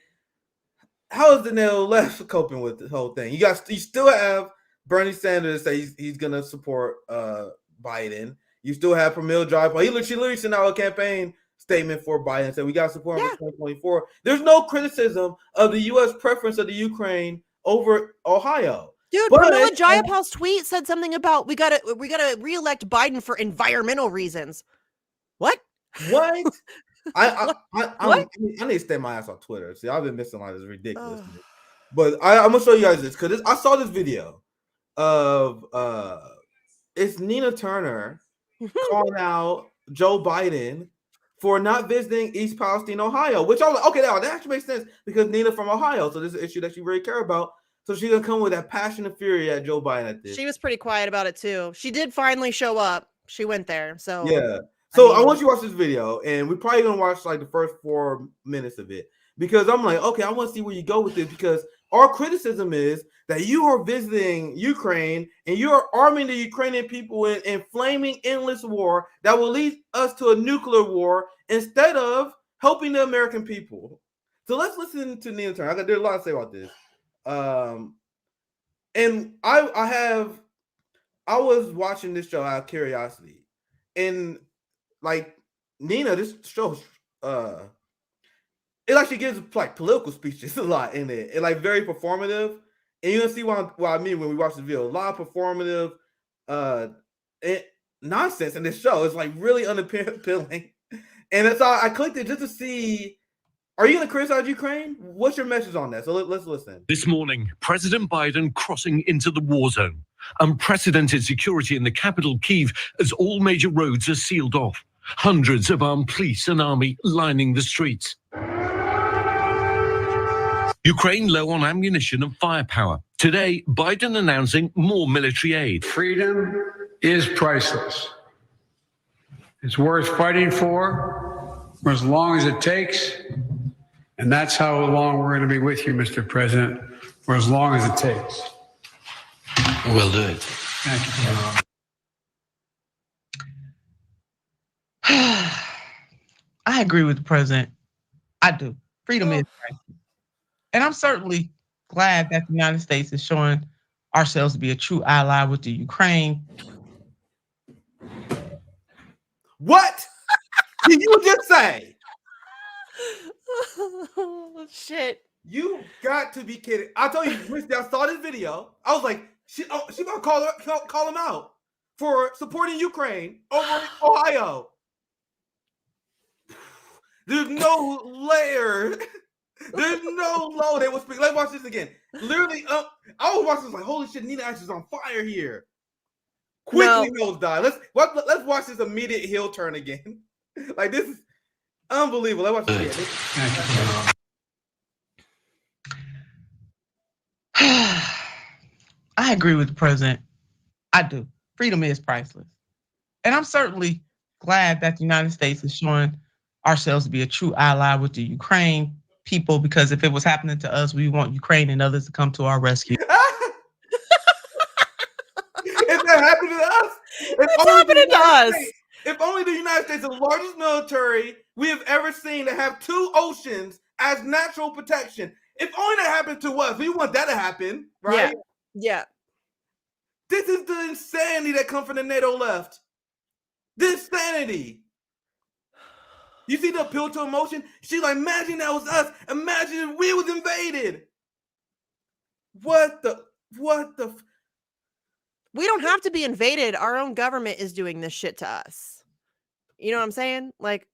How is the neo left coping with the whole thing? You still have Bernie Sanders say he's gonna support Biden. You still have Pramila Jayapal. She literally sent out a campaign statement for Biden and said we got to support him for 2024. There's no criticism of the U.S. preference of the Ukraine over Ohio. Dude, Pramila Jayapal's tweet said something about we gotta reelect Biden for environmental reasons. What? What? I need to stay my ass on Twitter. See, I've been missing a lot of this ridiculousness. But I'm gonna show you guys this because I saw this video of it's Nina Turner calling out Joe Biden for not visiting East Palestine, Ohio, which I was like, okay, that actually makes sense because Nina from Ohio, so this is an issue that she really care about. So she's gonna come with that passion and fury at Joe Biden at this. She was pretty quiet about it too. She did finally show up. She went there. So yeah. So I want you to watch this video, and we're probably gonna watch like the first 4 minutes of it because I'm like, okay, I want to see where you go with this because our criticism is that you are visiting Ukraine and you are arming the Ukrainian people in flaming endless war that will lead us to a nuclear war instead of helping the American people. So let's listen to Nina Turner. There's a lot to say about this. And I was watching this show out of curiosity, and like Nina, this show, it actually gives like political speeches a lot in it, and like very performative. And you're gonna see what I mean when we watch the video. A lot of performative nonsense in this show. It's like really unappealing, and that's all I clicked it just to see. Are you going to criticize Ukraine? What's your message on that? So let's listen. This morning, President Biden crossing into the war zone. Unprecedented security in the capital, Kyiv, as all major roads are sealed off. Hundreds of armed police and army lining the streets. Ukraine low on ammunition and firepower. Today, Biden announcing more military aid. Freedom is priceless. It's worth fighting for as long as it takes. And that's how long we're going to be with you, Mr. President, for as long as it takes. We'll do it. Thank you. I agree with the president. I do. Freedom is priceless. And I'm certainly glad that the United States is showing ourselves to be a true ally with the Ukraine. What did you just say? Oh, shit. You got to be kidding. I told you, I saw this video. I was like, she about to call him out for supporting Ukraine over Ohio. There's no layer. There's no low they will speak. Let's watch this again. Literally, I was watching this like, holy shit, Nina Ash is on fire here. Quickly nose dive. Let's watch this immediate heel turn again. Like this is unbelievable. Let's watch it again. I agree with the president. I do. Freedom is priceless. And I'm certainly glad that the United States is showing ourselves to be a true ally with the Ukraine people, because if it was happening to us, we want Ukraine and others to come to our rescue. If that happened to us, it's happening to us. If only the United States is the largest military we have ever seen to have 2 oceans as natural protection. If only that happened to us, we want that to happen, right? Yeah. This is the insanity that comes from the NATO left. The insanity. You see the appeal to emotion? She's like, imagine that was us. Imagine if we was invaded. What the? We don't have to be invaded. Our own government is doing this shit to us. You know what I'm saying? Like,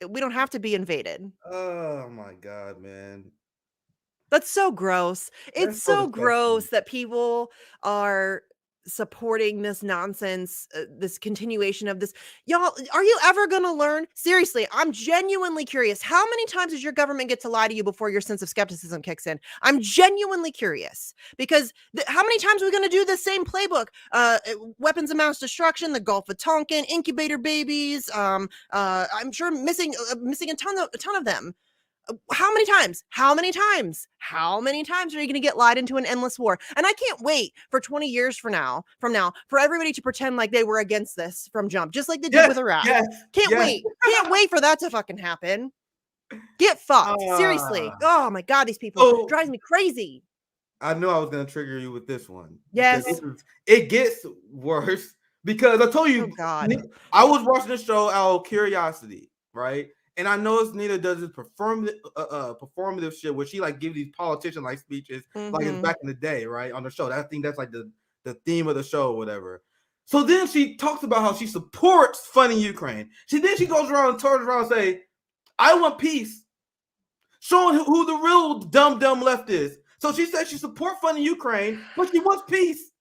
we don't have to be invaded. Oh my God, man. That's so gross. That's It's so so gross disgusting. that people are supporting this nonsense, this continuation of this. Y'all, are you ever going to learn? Seriously, I'm genuinely curious. How many times does your government get to lie to you before your sense of skepticism kicks in? I'm genuinely curious because how many times are we going to do the same playbook? Weapons of mass destruction, the Gulf of Tonkin, incubator babies. I'm sure missing a ton of them. How many times? How many times? How many times are you going to get lied into an endless war? And I can't wait for 20 years from now, for everybody to pretend like they were against this from jump, just like they did with Iraq. Can't wait. Can't wait for that to fucking happen. Get fucked. Seriously. Oh my God, these people drives me crazy. I knew I was going to trigger you with this one. Yes. It gets worse because I told you, I was watching the show out of curiosity, right? And I know Nina does this performative shit where she like give these politician like speeches like it's back in the day, right? On the show. I think that's like the theme of the show or whatever. So then she talks about how she supports funding Ukraine. She goes around and turns around and say, I want peace. Showing who the real dumb left is. So she said she supports funding Ukraine, but she wants peace.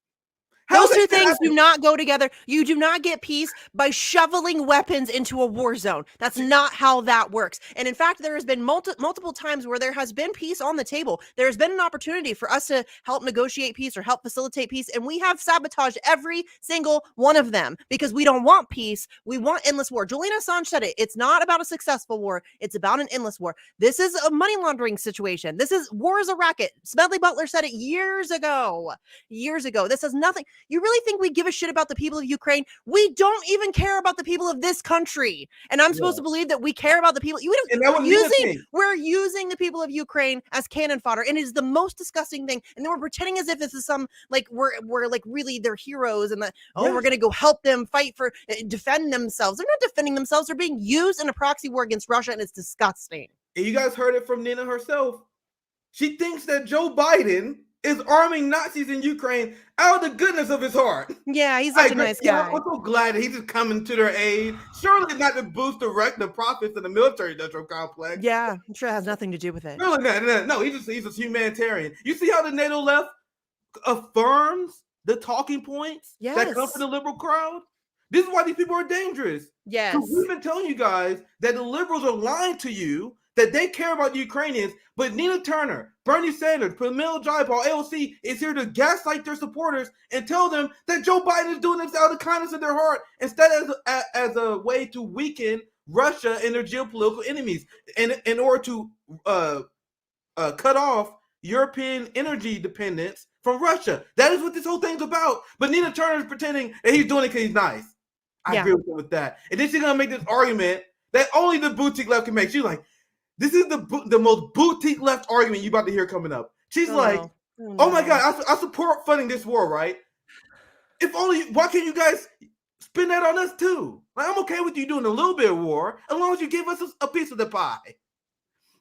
Those two things do not go together. You do not get peace by shoveling weapons into a war zone. That's not how that works. And in fact, there has been multiple times where there has been peace on the table. There has been an opportunity for us to help negotiate peace or help facilitate peace. And we have sabotaged every single one of them because we don't want peace. We want endless war. Julian Assange said it. It's not about a successful war. It's about an endless war. This is a money laundering situation. War is a racket. Smedley Butler said it years ago. This has nothing. You really think we give a shit about the people of Ukraine? We don't even care about the people of this country. And I'm supposed to believe that we care about the people. We're using the people of Ukraine as cannon fodder. And it is the most disgusting thing. And then we're pretending as if this is some, like, we're like really their heroes and we're going to go help them fight for, defend themselves. They're not defending themselves. They're being used in a proxy war against Russia. And it's disgusting. And you guys heard it from Nina herself. She thinks that Joe Biden is arming Nazis in Ukraine out of the goodness of his heart. Yeah, he's such a nice guy. I'm so glad that he's just coming to their aid. Surely not to boost the profits of the military-industrial complex. Yeah, I'm sure it has nothing to do with it. Really not. No, he's a humanitarian. You see how the NATO left affirms the talking points that come from the liberal crowd? This is why these people are dangerous. Yes. So we've been telling you guys that the liberals are lying to you, that they care about the Ukrainians, but Nina Turner, Bernie Sanders, Pramila Jayapal, AOC is here to gaslight their supporters and tell them that Joe Biden is doing this out of the kindness of their heart instead as a way to weaken Russia and their geopolitical enemies in order to cut off European energy dependence from Russia. That is what this whole thing's about. But Nina Turner is pretending that he's doing it because he's nice. I agree with him with that. And then she's going to make this argument that only the boutique left can make. She's like, this is the most boutique left argument you're about to hear coming up. She's oh my God, I support funding this war, right? Why can't you guys spend that on us too? Like, I'm okay with you doing a little bit of war as long as you give us a piece of the pie.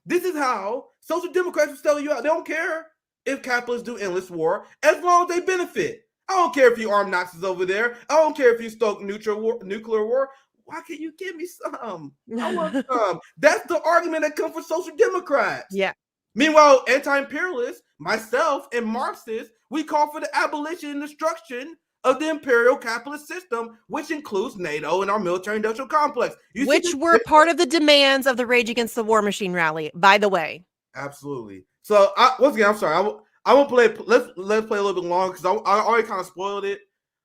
This is how social democrats will sell you out. They don't care if capitalists do endless war as long as they benefit. I don't care if you arm Nazis over there. I don't care if you stoke nuclear war. Why can't you give me some? I want some. That's the argument that comes from social democrats. Yeah. Meanwhile, anti-imperialists, myself, and Marxists, we call for the abolition and destruction of the imperial capitalist system, which includes NATO and our military-industrial complex. Which were part of the demands of the Rage Against the War Machine rally, by the way. Absolutely. So, once again, I'm sorry. I won't play. Let's play a little bit longer because I already kind of spoiled it.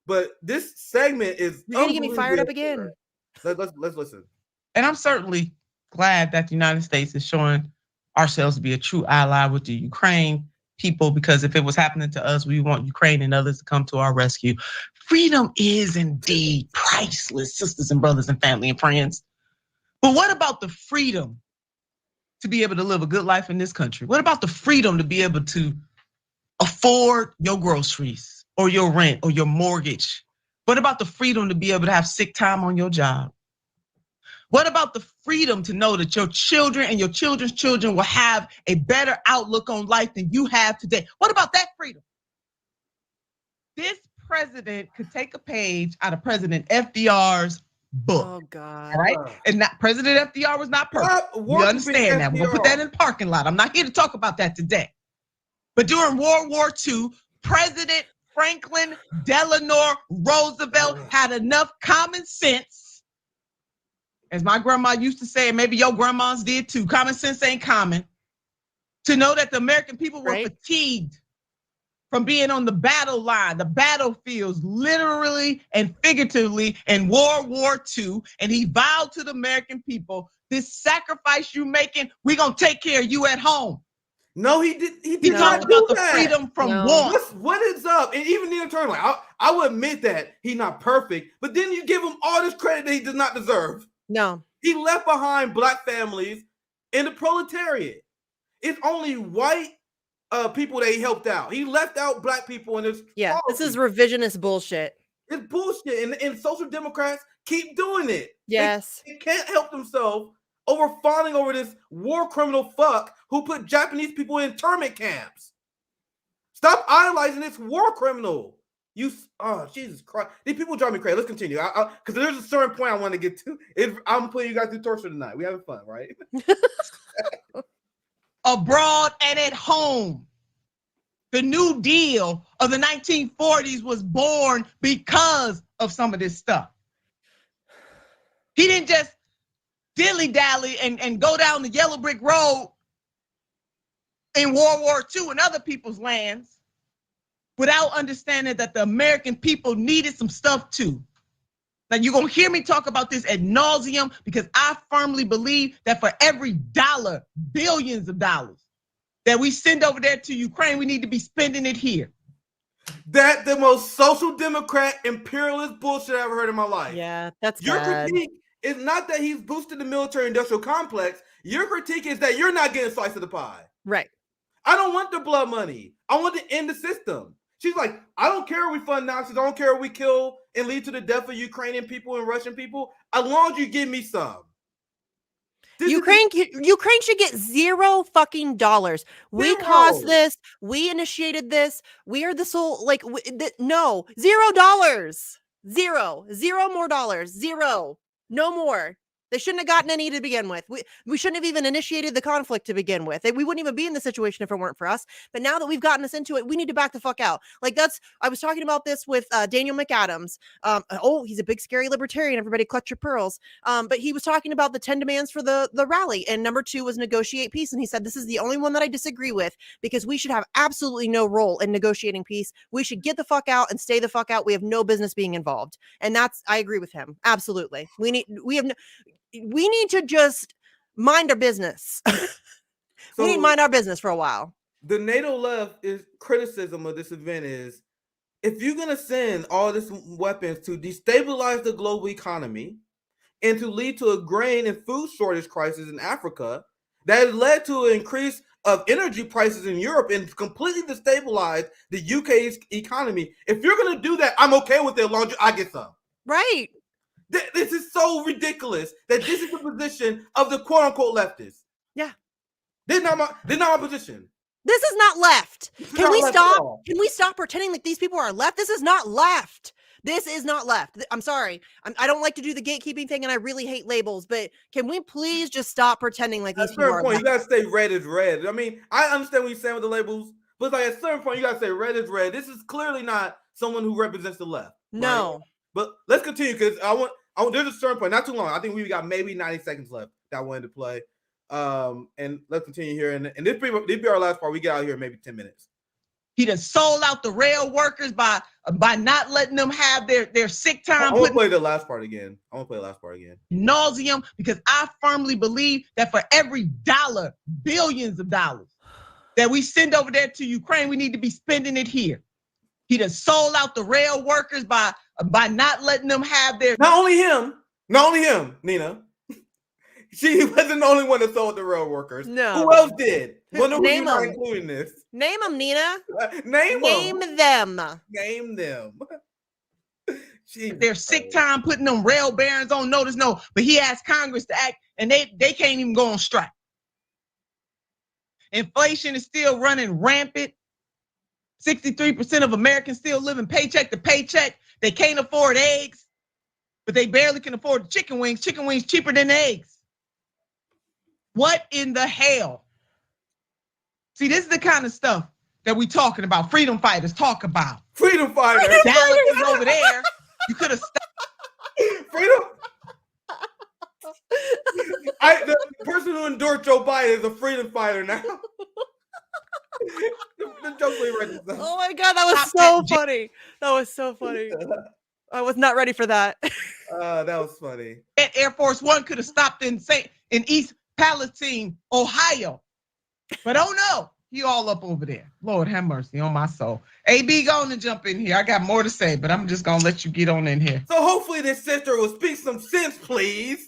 But this segment is. You're gonna get me fired up again. Let's listen. And I'm certainly glad that the United States is showing ourselves to be a true ally with the Ukraine people, because if it was happening to us, we want Ukraine and others to come to our rescue. Freedom is indeed priceless, sisters and brothers and family and friends. But what about the freedom to be able to live a good life in this country? What about the freedom to be able to afford your groceries or your rent or your mortgage? What about the freedom to be able to have sick time on your job? What about the freedom to know that your children and your children's children will have a better outlook on life than you have today? What about that freedom? This president could take a page out of President FDR's book. Oh God. All right. And not President FDR was not perfect. We understand that. We're gonna put that in the parking lot. I'm not here to talk about that today. But during World War II, President Franklin Delano Roosevelt had enough common sense, as my grandma used to say, and maybe your grandmas did too. Common sense ain't common. To know that the American people were fatigued from being on the battle line, the battlefields, literally and figuratively in World War II. And he vowed to the American people, this sacrifice you making, we're going to take care of you at home. No, he did. He talked about the freedom from war. What is up? And even the internal, I will admit that he's not perfect, but then you give him all this credit that he does not deserve. No. He left behind black families in the proletariat. It's only white people that he helped out. He left out black people in this. Yeah, this is revisionist bullshit. It's bullshit, and social democrats keep doing it. Yes, they can't help themselves over fawning over this war criminal fuck who put Japanese people in internment camps. Stop idolizing this war criminal. Jesus Christ, these people drive me crazy. Let's continue, because there's a certain point I want to get to. I'm putting you guys through torture tonight. We having fun, right? Abroad and at home. The New Deal of the 1940s was born because of some of this stuff. He didn't just dilly-dally and go down the yellow brick road in World War II and other people's lands without understanding that the American people needed some stuff too. Now, you're going to hear me talk about this ad nauseum because I firmly believe that for every dollar, billions of dollars that we send over there to Ukraine, we need to be spending it here. That's the most social democrat imperialist bullshit I ever heard in my life. Yeah, that's your bad. critique is not that he's boosted the military industrial complex. Your critique is that you're not getting a slice of the pie. Right. I don't want the blood money. I want to end the system. She's like, I don't care if we fund Nazis. I don't care if we kill and lead to the death of Ukrainian people and Russian people, as long as you give me some. Ukraine should get $0 fucking dollars. We caused this. We initiated this. We are the sole, no, $0. Zero more dollars. Zero. No more. They shouldn't have gotten any to begin with. We shouldn't have even initiated the conflict to begin with. We wouldn't even be in the situation if it weren't for us. But now that we've gotten us into it, we need to back the fuck out. I was talking about this with Daniel McAdams. He's a big, scary libertarian. Everybody clutch your pearls. But he was talking about the 10 demands for the rally. And number 2 was negotiate peace. And he said, this is the only one that I disagree with because we should have absolutely no role in negotiating peace. We should get the fuck out and stay the fuck out. We have no business being involved. And I agree with him. Absolutely. We need to just mind our business. We need to mind our business for a while. The NATO left is criticism of this event is, if you're going to send all these weapons to destabilize the global economy and to lead to a grain and food shortage crisis in Africa that has led to an increase of energy prices in Europe and completely destabilize the UK's economy, if you're going to do that, I'm okay with it as long as I get some. Right. This is so ridiculous that this is the position of the quote-unquote leftists. Yeah. This is not my position. This is not left. Can we left stop? at all. Can we stop pretending like these people are left? This is not left. This is not left. I'm sorry. I don't like to do the gatekeeping thing, and I really hate labels, but can we please just stop pretending like these people are point, left? you gotta say red is red. I mean, I understand what you're saying with the labels, but at a certain point, you gotta say red is red. This is clearly not someone who represents the left. No. Right? But let's continue because I want there's a certain point, not too long. I think we got maybe 90 seconds left that I wanted to play. And let's continue here. And this be our last part. We get out here in maybe 10 minutes. He done sold out the rail workers by not letting them have their sick time. I want to play the last part again. Nauseum, because I firmly believe that for every dollar, billions of dollars that we send over there to Ukraine, we need to be spending it here. He done sold out the rail workers by not letting them have their. Not only him, Nina. She wasn't the only one that sold the rail workers. No. Who else did? Wonder who's Name not them. including this. Name them, Nina. Name them. Name them. Their sick time putting them rail barons on notice. No, but he asked Congress to act, and they can't even go on strike. Inflation is still running rampant. 63% of Americans still living paycheck to paycheck. They can't afford eggs, but they barely can afford chicken wings. Chicken wings cheaper than eggs. What in the hell? See, this is the kind of stuff that we talking about. Freedom fighters talk about. Freedom fighters. Dallas is over there. You could have stopped. Freedom. The person who endorsed Joe Biden is a freedom fighter now. Oh my God, that was so funny. That was so funny. I was not ready for that. That was funny. Air Force One could have stopped in East Palestine, Ohio. But oh no, he all up over there. Lord have mercy on my soul. AB, go on and jump in here. I got more to say, but I'm just going to let you get on in here. So hopefully this sister will speak some sense, please.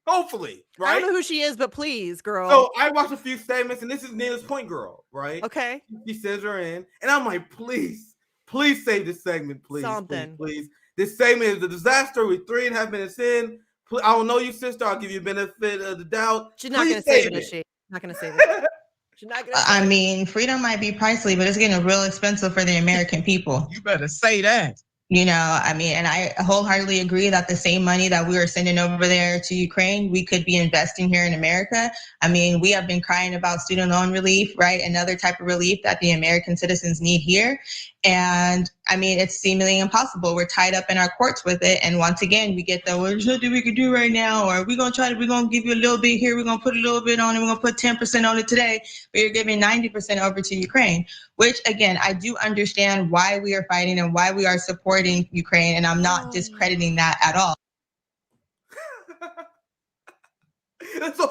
Hopefully, right? I don't know who she is, but please, girl. So I watched a few statements, and this is Nina's point girl, right? Okay. She says her in, and I'm like, please save this segment, please. Something. Please. This segment is a disaster. We're 3.5 minutes in. I don't know you, sister. I'll give you a benefit of the doubt. She's not going to save it, is she? Not going to save it. She's not gonna I mean, freedom might be pricey, but it's getting real expensive for the American people. You better say that. You know, I mean, and I wholeheartedly agree that the same money that we are sending over there to Ukraine, we could be investing here in America. I mean, we have been crying about student loan relief, right? Another type of relief that the American citizens need here. And I mean, it's seemingly impossible. We're tied up in our courts with it. And once again, we get the, well, there's nothing we can do right now. Or we're going to give you a little bit here. We're going to put a little bit on it. We're going to put 10% on it today. But you're giving 90% over to Ukraine, which again, I do understand why we are fighting and why we are supporting Ukraine. And I'm not discrediting that at all.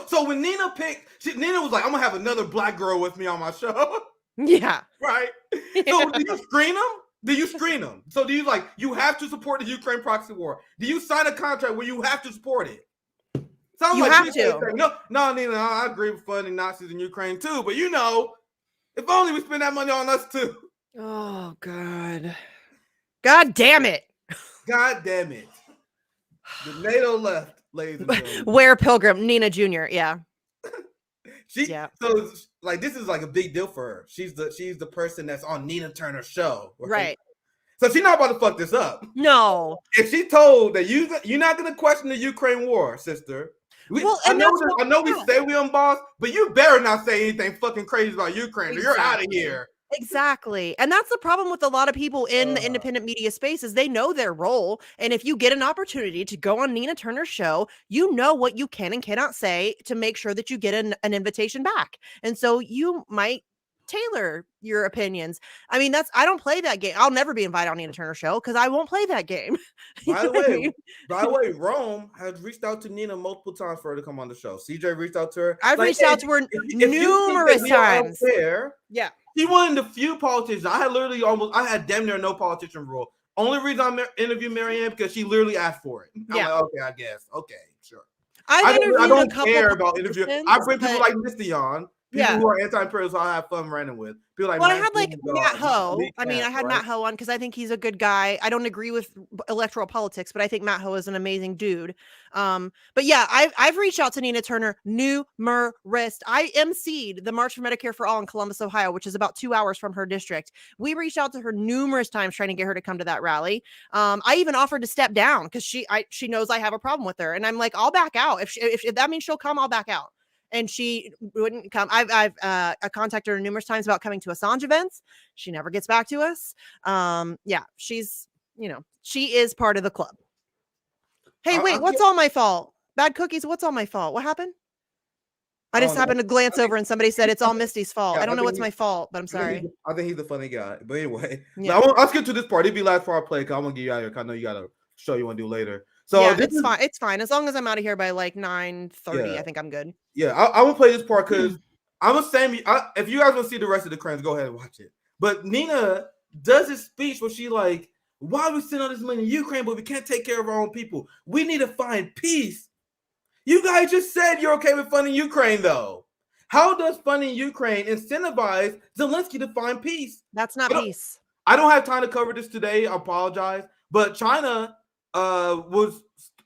So when Nina picked, Nina was like, I'm going to have another black girl with me on my show. Yeah. Right? So do you screen them? Do you screen them? So do you you have to support the Ukraine proxy war? Do you sign a contract where you have to support it? Sounds you like have to. No, Nina, I agree with funding Nazis in Ukraine too, but you know, if only we spend that money on us too. Oh, God. God damn it. God damn it. The NATO left, ladies and gentlemen. Where Pilgrim, Nina Jr., yeah. So this is like a big deal for her. She's the person that's on Nina Turner's show. Right. So she's not about to fuck this up. No. If she told that you're not going to question the Ukraine war, sister. I know we say we on boss, but you better not say anything fucking crazy about Ukraine. Exactly. Or you're out of here. Exactly. And that's the problem with a lot of people in the independent media space is they know their role. And if you get an opportunity to go on Nina Turner's show, you know what you can and cannot say to make sure that you get an invitation back. And so you might tailor your opinions. I mean, I don't play that game. I'll never be invited on Nina Turner's show because I won't play that game. By the way, Rome has reached out to Nina multiple times for her to come on the show. CJ reached out to her. I've reached out to her numerous times. Yeah. He one of the few politicians. I had damn near no politician rule. Only reason I'm interviewing Marianne because she literally asked for it. I'm like, okay, I guess. Okay, sure. I don't care about interviewing. I bring people like Misty on. People who are anti-imperial, so I have fun running with. People like I had Matt Ho. I had Matt Ho on because I think he's a good guy. I don't agree with electoral politics, but I think Matt Ho is an amazing dude. But yeah, I've reached out to Nina Turner numerous. I emceed the March for Medicare for All in Columbus, Ohio, which is about 2 hours from her district. We reached out to her numerous times trying to get her to come to that rally. I even offered to step down because she knows I have a problem with her, and I'm like, I'll back out if that means she'll come. I'll back out. And she wouldn't come. I've contacted her numerous times about coming to Assange events. She never gets back to us. Yeah, she's, she is part of the club. Hey, wait, what's all my fault? Bad cookies, what's all my fault? What happened? I just happened to glance over and somebody said it's all Misty's fault. I don't know what's my fault, but I'm sorry. I think he's the funny guy. But anyway, I'll skip to this part. It'll be last part I play because I'm going to get you out of here. I know you got a show you want to do later. So yeah, it's fine. It's fine. As long as I'm out of here by like 9:30, I think I'm good. Yeah, I won't play this part because I'm a Sammy. If you guys want to see the rest of the crayons, go ahead and watch it. But Nina does this speech where she like, why are we sending all this money to Ukraine, but we can't take care of our own people? We need to find peace. You guys just said you're okay with funding Ukraine, though. How does funding Ukraine incentivize Zelensky to find peace? That's not peace. I don't have time to cover this today. I apologize. But China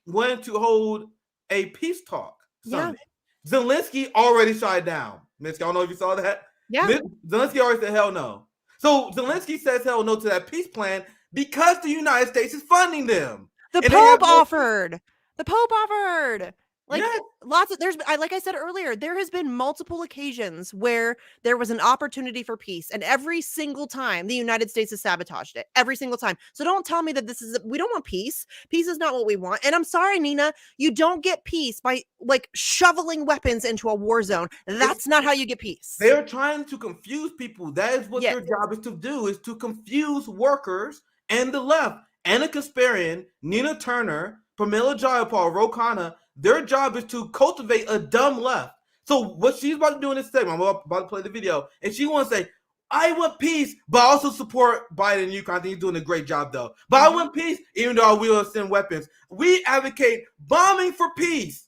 went to hold a peace talk summit. Yeah. Zelensky already shot down. Minsky, I don't know if you saw that. Yeah. Zelensky already said hell no. So Zelensky says hell no to that peace plan because the United States is funding them. The And they have Pope no- offered. The Pope offered. Like Yes. lots of like I said earlier, there has been multiple occasions where there was an opportunity for peace, and every single time the United States has sabotaged it. Every single time. So don't tell me that we don't want peace. Peace is not what we want. And I'm sorry, Nina, you don't get peace by like shoveling weapons into a war zone. That's not how you get peace. They are trying to confuse people. That is what Yes. their job is to do, is to confuse workers and the left. Anna Kasparian, Nina Turner, Pramila Jayapal, Ro Khanna, their job is to cultivate a dumb left. So what she's about to do in this segment, I'm about to play the video, and she wants to say, I want peace, but I also support Biden and Ukraine. I think he's doing a great job, though. But I want peace, even though we will send weapons. We advocate bombing for peace.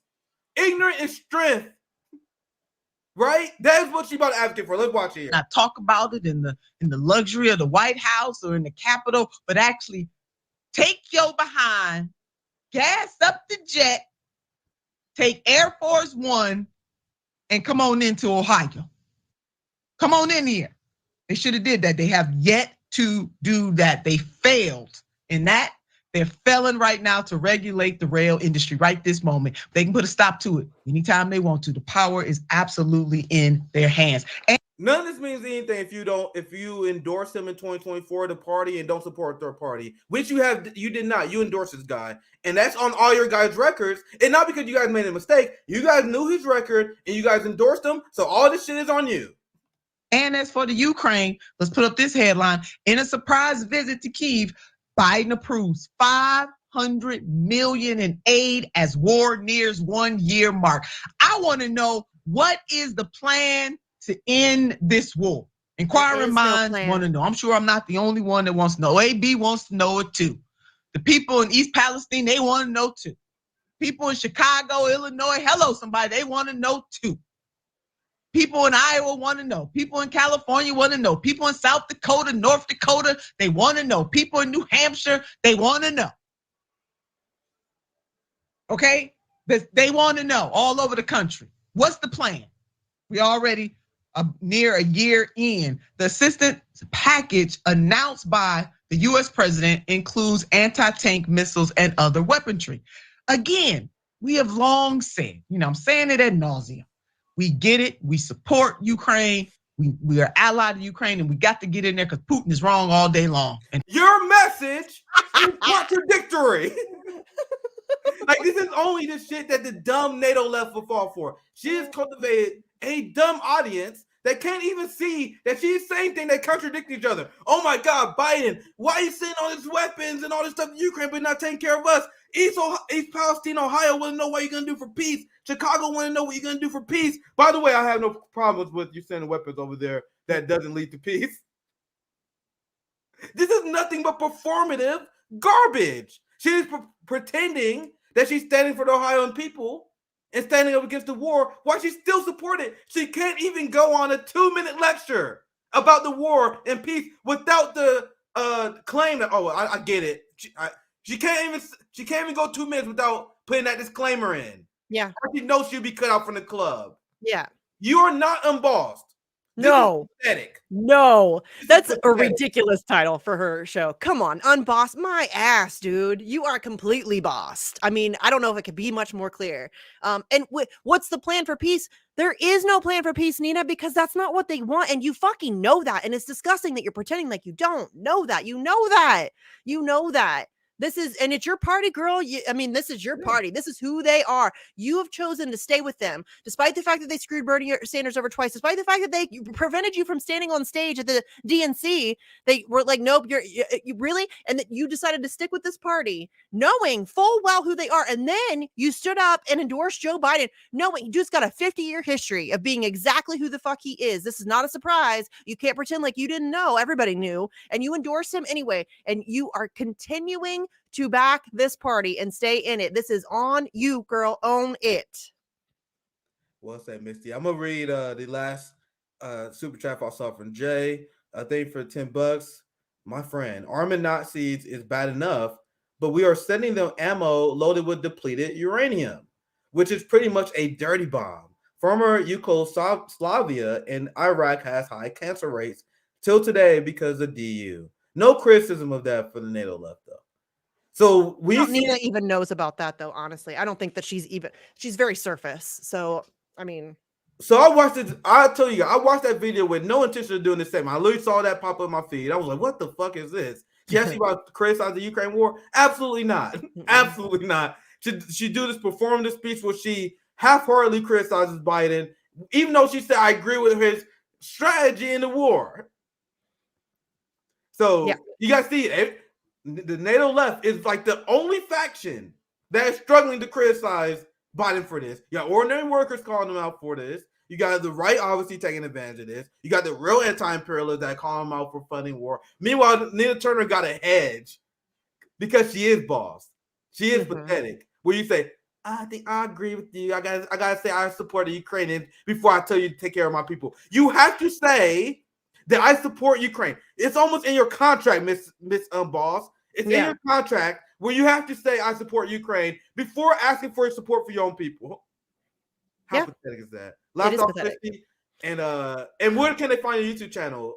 Ignorant is strength. Right? That is what she's about to advocate for. Let's watch it here. Not talk about it in the luxury of the White House or in the Capitol, but actually take your behind, gas up the jet, take Air Force One, and come on into Ohio. Come on in here. They should have did that. They have yet to do that. They failed in that. They're failing right now to regulate the rail industry right this moment. They can put a stop to it anytime they want to. The power is absolutely in their hands. And none of this means anything if you endorse him in 2024, the party, and don't support third party, which you did not. You endorsed this guy, and that's on all your guys' records. And not because you guys made a mistake. You guys knew his record, and you guys endorsed him. So all this shit is on you. And as for the Ukraine, let's put up this headline. In a surprise visit to Kyiv, Biden approves $500 million in aid as war nears 1 year mark. I want to know, what is the plan to end this war? Inquiring minds want to know. I'm sure I'm not the only one that wants to know. AB wants to know it too. The people in East Palestine, they want to know too. People in Chicago, Illinois, hello somebody, they want to know too. People in Iowa want to know. People in California want to know. People in South Dakota, North Dakota, they want to know. People in New Hampshire, they want to know. Okay? They want to know all over the country. What's the plan? We already near a year in. The assistance package announced by the U.S. president includes anti-tank missiles and other weaponry. Again, we have long said, I'm saying it ad nauseum. We get it. We support Ukraine. We are allied to Ukraine, and we got to get in there because Putin is wrong all day long. And your message is contradictory. Like, this is only the shit that the dumb NATO left will fall for. She has cultivated a dumb audience that can't even see that she's saying things that contradict each other. Oh my God, Biden, why are you sending all these weapons and all this stuff to Ukraine but not taking care of us? East Palestine, Ohio want to know what you're going to do for peace. Chicago want to know what you're going to do for peace. By the way, I have no problems with you sending weapons over there that doesn't lead to peace. This is nothing but performative garbage. She's pretending that she's standing for the Ohioan people and standing up against the war while she's still supported. She can't even go on a 2-minute lecture about the war and peace without the claim that, I get it. She can't even go 2 minutes without putting that disclaimer in. Yeah. She knows she'll be cut out from the club. Yeah. You are not embossed. No. Pathetic. No. That's a ridiculous title for her show. Come on, unbossed my ass, dude. You are completely bossed. I mean, I don't know if it could be much more clear. And what's the plan for peace? There is no plan for peace, Nina, because that's not what they want. And you fucking know that. And it's disgusting that you're pretending like you don't know that. You know that. You know that. And it's your party, girl. This is your party. This is who they are. You have chosen to stay with them, despite the fact that they screwed Bernie Sanders over twice, despite the fact that they prevented you from standing on stage at the DNC. They were like, nope, you really? And that you decided to stick with this party, knowing full well who they are. And then you stood up and endorsed Joe Biden, knowing you just got a 50-year history of being exactly who the fuck he is. This is not a surprise. You can't pretend like you didn't know. Everybody knew. And you endorsed him anyway. And you are continuing to back this party and stay in it. This is on you, girl. Own it. Well said, Misty. I'm gonna read the last super chat I saw from Jay. I think for $10. My friend, arming Nazis is bad enough, but we are sending them ammo loaded with depleted uranium, which is pretty much a dirty bomb. Former Yugoslavia and Iraq has high cancer rates. till today because of DU. No criticism of that for the NATO left, though. So Nina even knows about that, though. Honestly, I don't think that she's very surface. So I mean, so I watched it. I tell you, I watched that video with no intention of doing the same. I literally saw that pop up in my feed. I was like, "What the fuck is this?" She asked me about criticizing the Ukraine war. Absolutely not. Absolutely not. She do this performative speech where she half-heartedly criticizes Biden, even though she said I agree with his strategy in the war. So you guys see it. The NATO left is like the only faction that is struggling to criticize Biden for this. You got ordinary workers calling them out for this. You got the right obviously taking advantage of this. You got the real anti-imperialists that call them out for funding war. Meanwhile, Nina Turner got a hedge because she is boss. She is pathetic. Where you say, I think I agree with you. I gotta say I support the Ukrainians before I tell you to take care of my people. You have to say that I support Ukraine. It's almost in your contract, Miss Boss. It's in your contract where you have to say I support Ukraine before asking for support for your own people. How pathetic is that? Laptop 50. And where can they find your YouTube channel?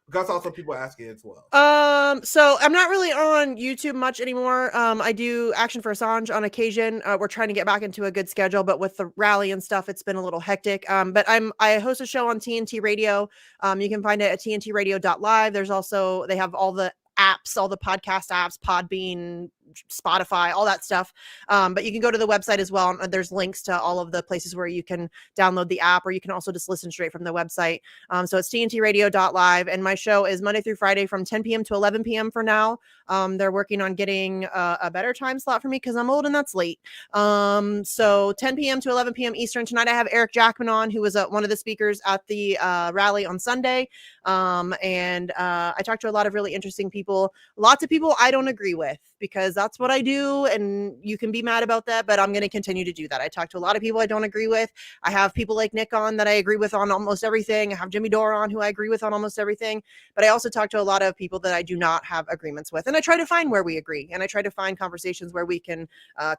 Because I saw some people asking as well. So I'm not really on YouTube much anymore. I do Action for Assange on occasion. We're trying to get back into a good schedule, but with the rally and stuff, it's been a little hectic. But I host a show on TNT Radio. You can find it at tntradio.live. There's also, they have all the apps, all the podcast apps, Podbean, Spotify, all that stuff. But you can go to the website as well. There's links to all of the places where you can download the app, or you can also just listen straight from the website. So it's tntradio.live. And my show is Monday through Friday from 10 p.m. to 11 p.m. for now. They're working on getting a better time slot for me because I'm old and that's late. So 10 p.m. to 11 p.m. Eastern. Tonight I have Eric Jackman on, who was one of the speakers at the rally on Sunday. And I talked to a lot of really interesting people, lots of people I don't agree with, because that's what I do. And you can be mad about that, but I'm going to continue to do that. I talk to a lot of people I don't agree with. I have people like Nick on that I agree with on almost everything. I have Jimmy Dore on who I agree with on almost everything, but I also talk to a lot of people that I do not have agreements with. And I try to find where we agree, and I try to find conversations where we can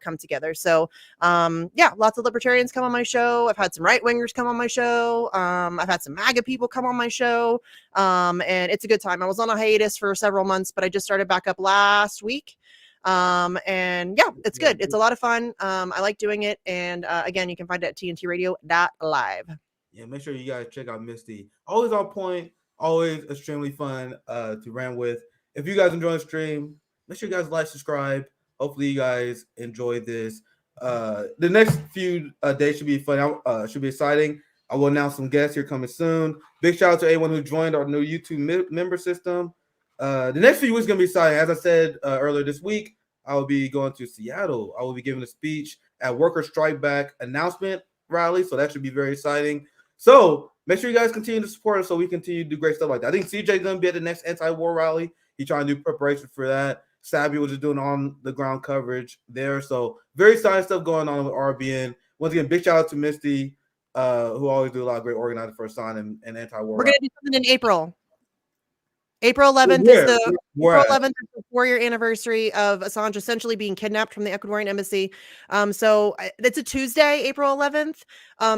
come together. So lots of libertarians come on my show. I've had some right wingers come on my show. I've had some MAGA people come on my show. And it's a good time. I was on a hiatus for several months, but I just started back up last week. And it's good. It's a lot of fun. I like doing it. And again, you can find it at tntradio.live. Yeah, make sure you guys check out Misty. Always on point, always extremely fun to rant with. If you guys enjoy the stream, make sure you guys like, subscribe. Hopefully you guys enjoy this. The next few days should be fun. Should be exciting. I will announce some guests here coming soon. Big shout out to anyone who joined our new YouTube member system. The next few weeks is going to be exciting. As I said earlier this week, I will be going to Seattle. I will be giving a speech at Worker Strike Back announcement rally. So that should be very exciting. So make sure you guys continue to support us so we continue to do great stuff like that. I think CJ's going to be at the next anti-war rally. He's trying to do preparation for that. Sabby was just doing on-the-ground coverage there. So very exciting stuff going on with RBN. Once again, big shout out to Misty, who always do a lot of great organizing for Assange and anti-war. We're going to do something in April. April 11th is the 4-year anniversary of Assange essentially being kidnapped from the Ecuadorian embassy. So it's a Tuesday, April 11th.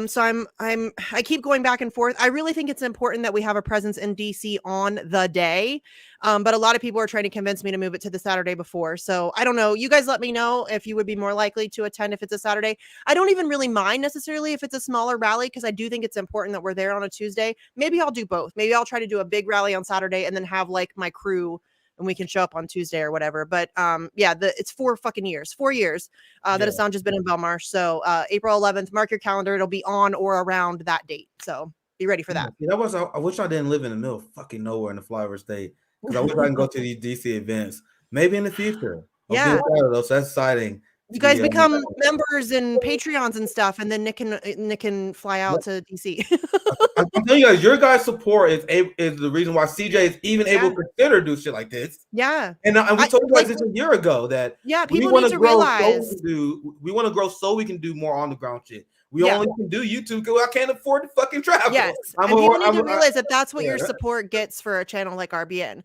So I keep going back and forth. I really think it's important that we have a presence in DC on the day. But a lot of people are trying to convince me to move it to the Saturday before. So I don't know. You guys let me know if you would be more likely to attend if it's a Saturday. I don't even really mind necessarily if it's a smaller rally, because I do think it's important that we're there on a Tuesday. Maybe I'll do both. Maybe I'll try to do a big rally on Saturday and then have like my crew and we can show up on Tuesday or whatever. But it's 4 years that Assange has been in Belmarsh. So April 11th, mark your calendar. It'll be on or around that date. So be ready for that. I wish I didn't live in the middle of fucking nowhere in the flyover state, because I wish I can go to these DC events maybe in the future. Yeah. So that's exciting. You guys become members and Patreons and stuff, and then Nick can fly out to DC. I'm telling you guys, your guys' support is the reason why CJ is even able to consider do shit like this. Yeah. And we told you guys this a year ago that people need to realize we want to grow so we can do more on the ground shit. We only can do YouTube because I can't afford to fucking travel. Yes, and people need to realize that that's what your support gets for a channel like RBN.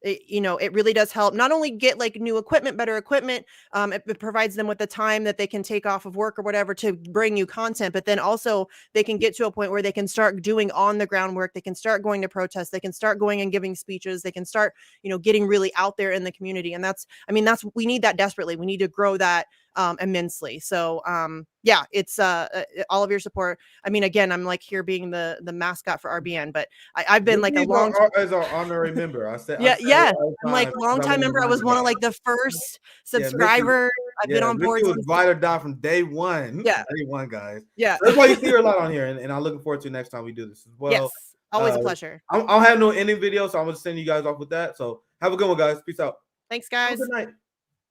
It really does help not only get like new equipment, better equipment. It provides them with the time that they can take off of work or whatever to bring you content, but then also they can get to a point where they can start doing on the ground work. They can start going to protests. They can start going and giving speeches. They can start, getting really out there in the community. And we need that desperately. We need to grow that immensely. So it's all of your support. I mean, again, I'm like here being the mascot for RBN, but I've been like a long as our honorary member. I said I'm like long time member. I was one of like the first subscribers. I've been on board. It was ride or die from day one. Yeah, day one, guys. Yeah, that's why you see her a lot on here, and I'm looking forward to next time we do this as well. Yes, always a pleasure. I'll have no ending video, so I'm gonna send you guys off with that. So have a good one, guys. Peace out. Thanks, guys. Good night.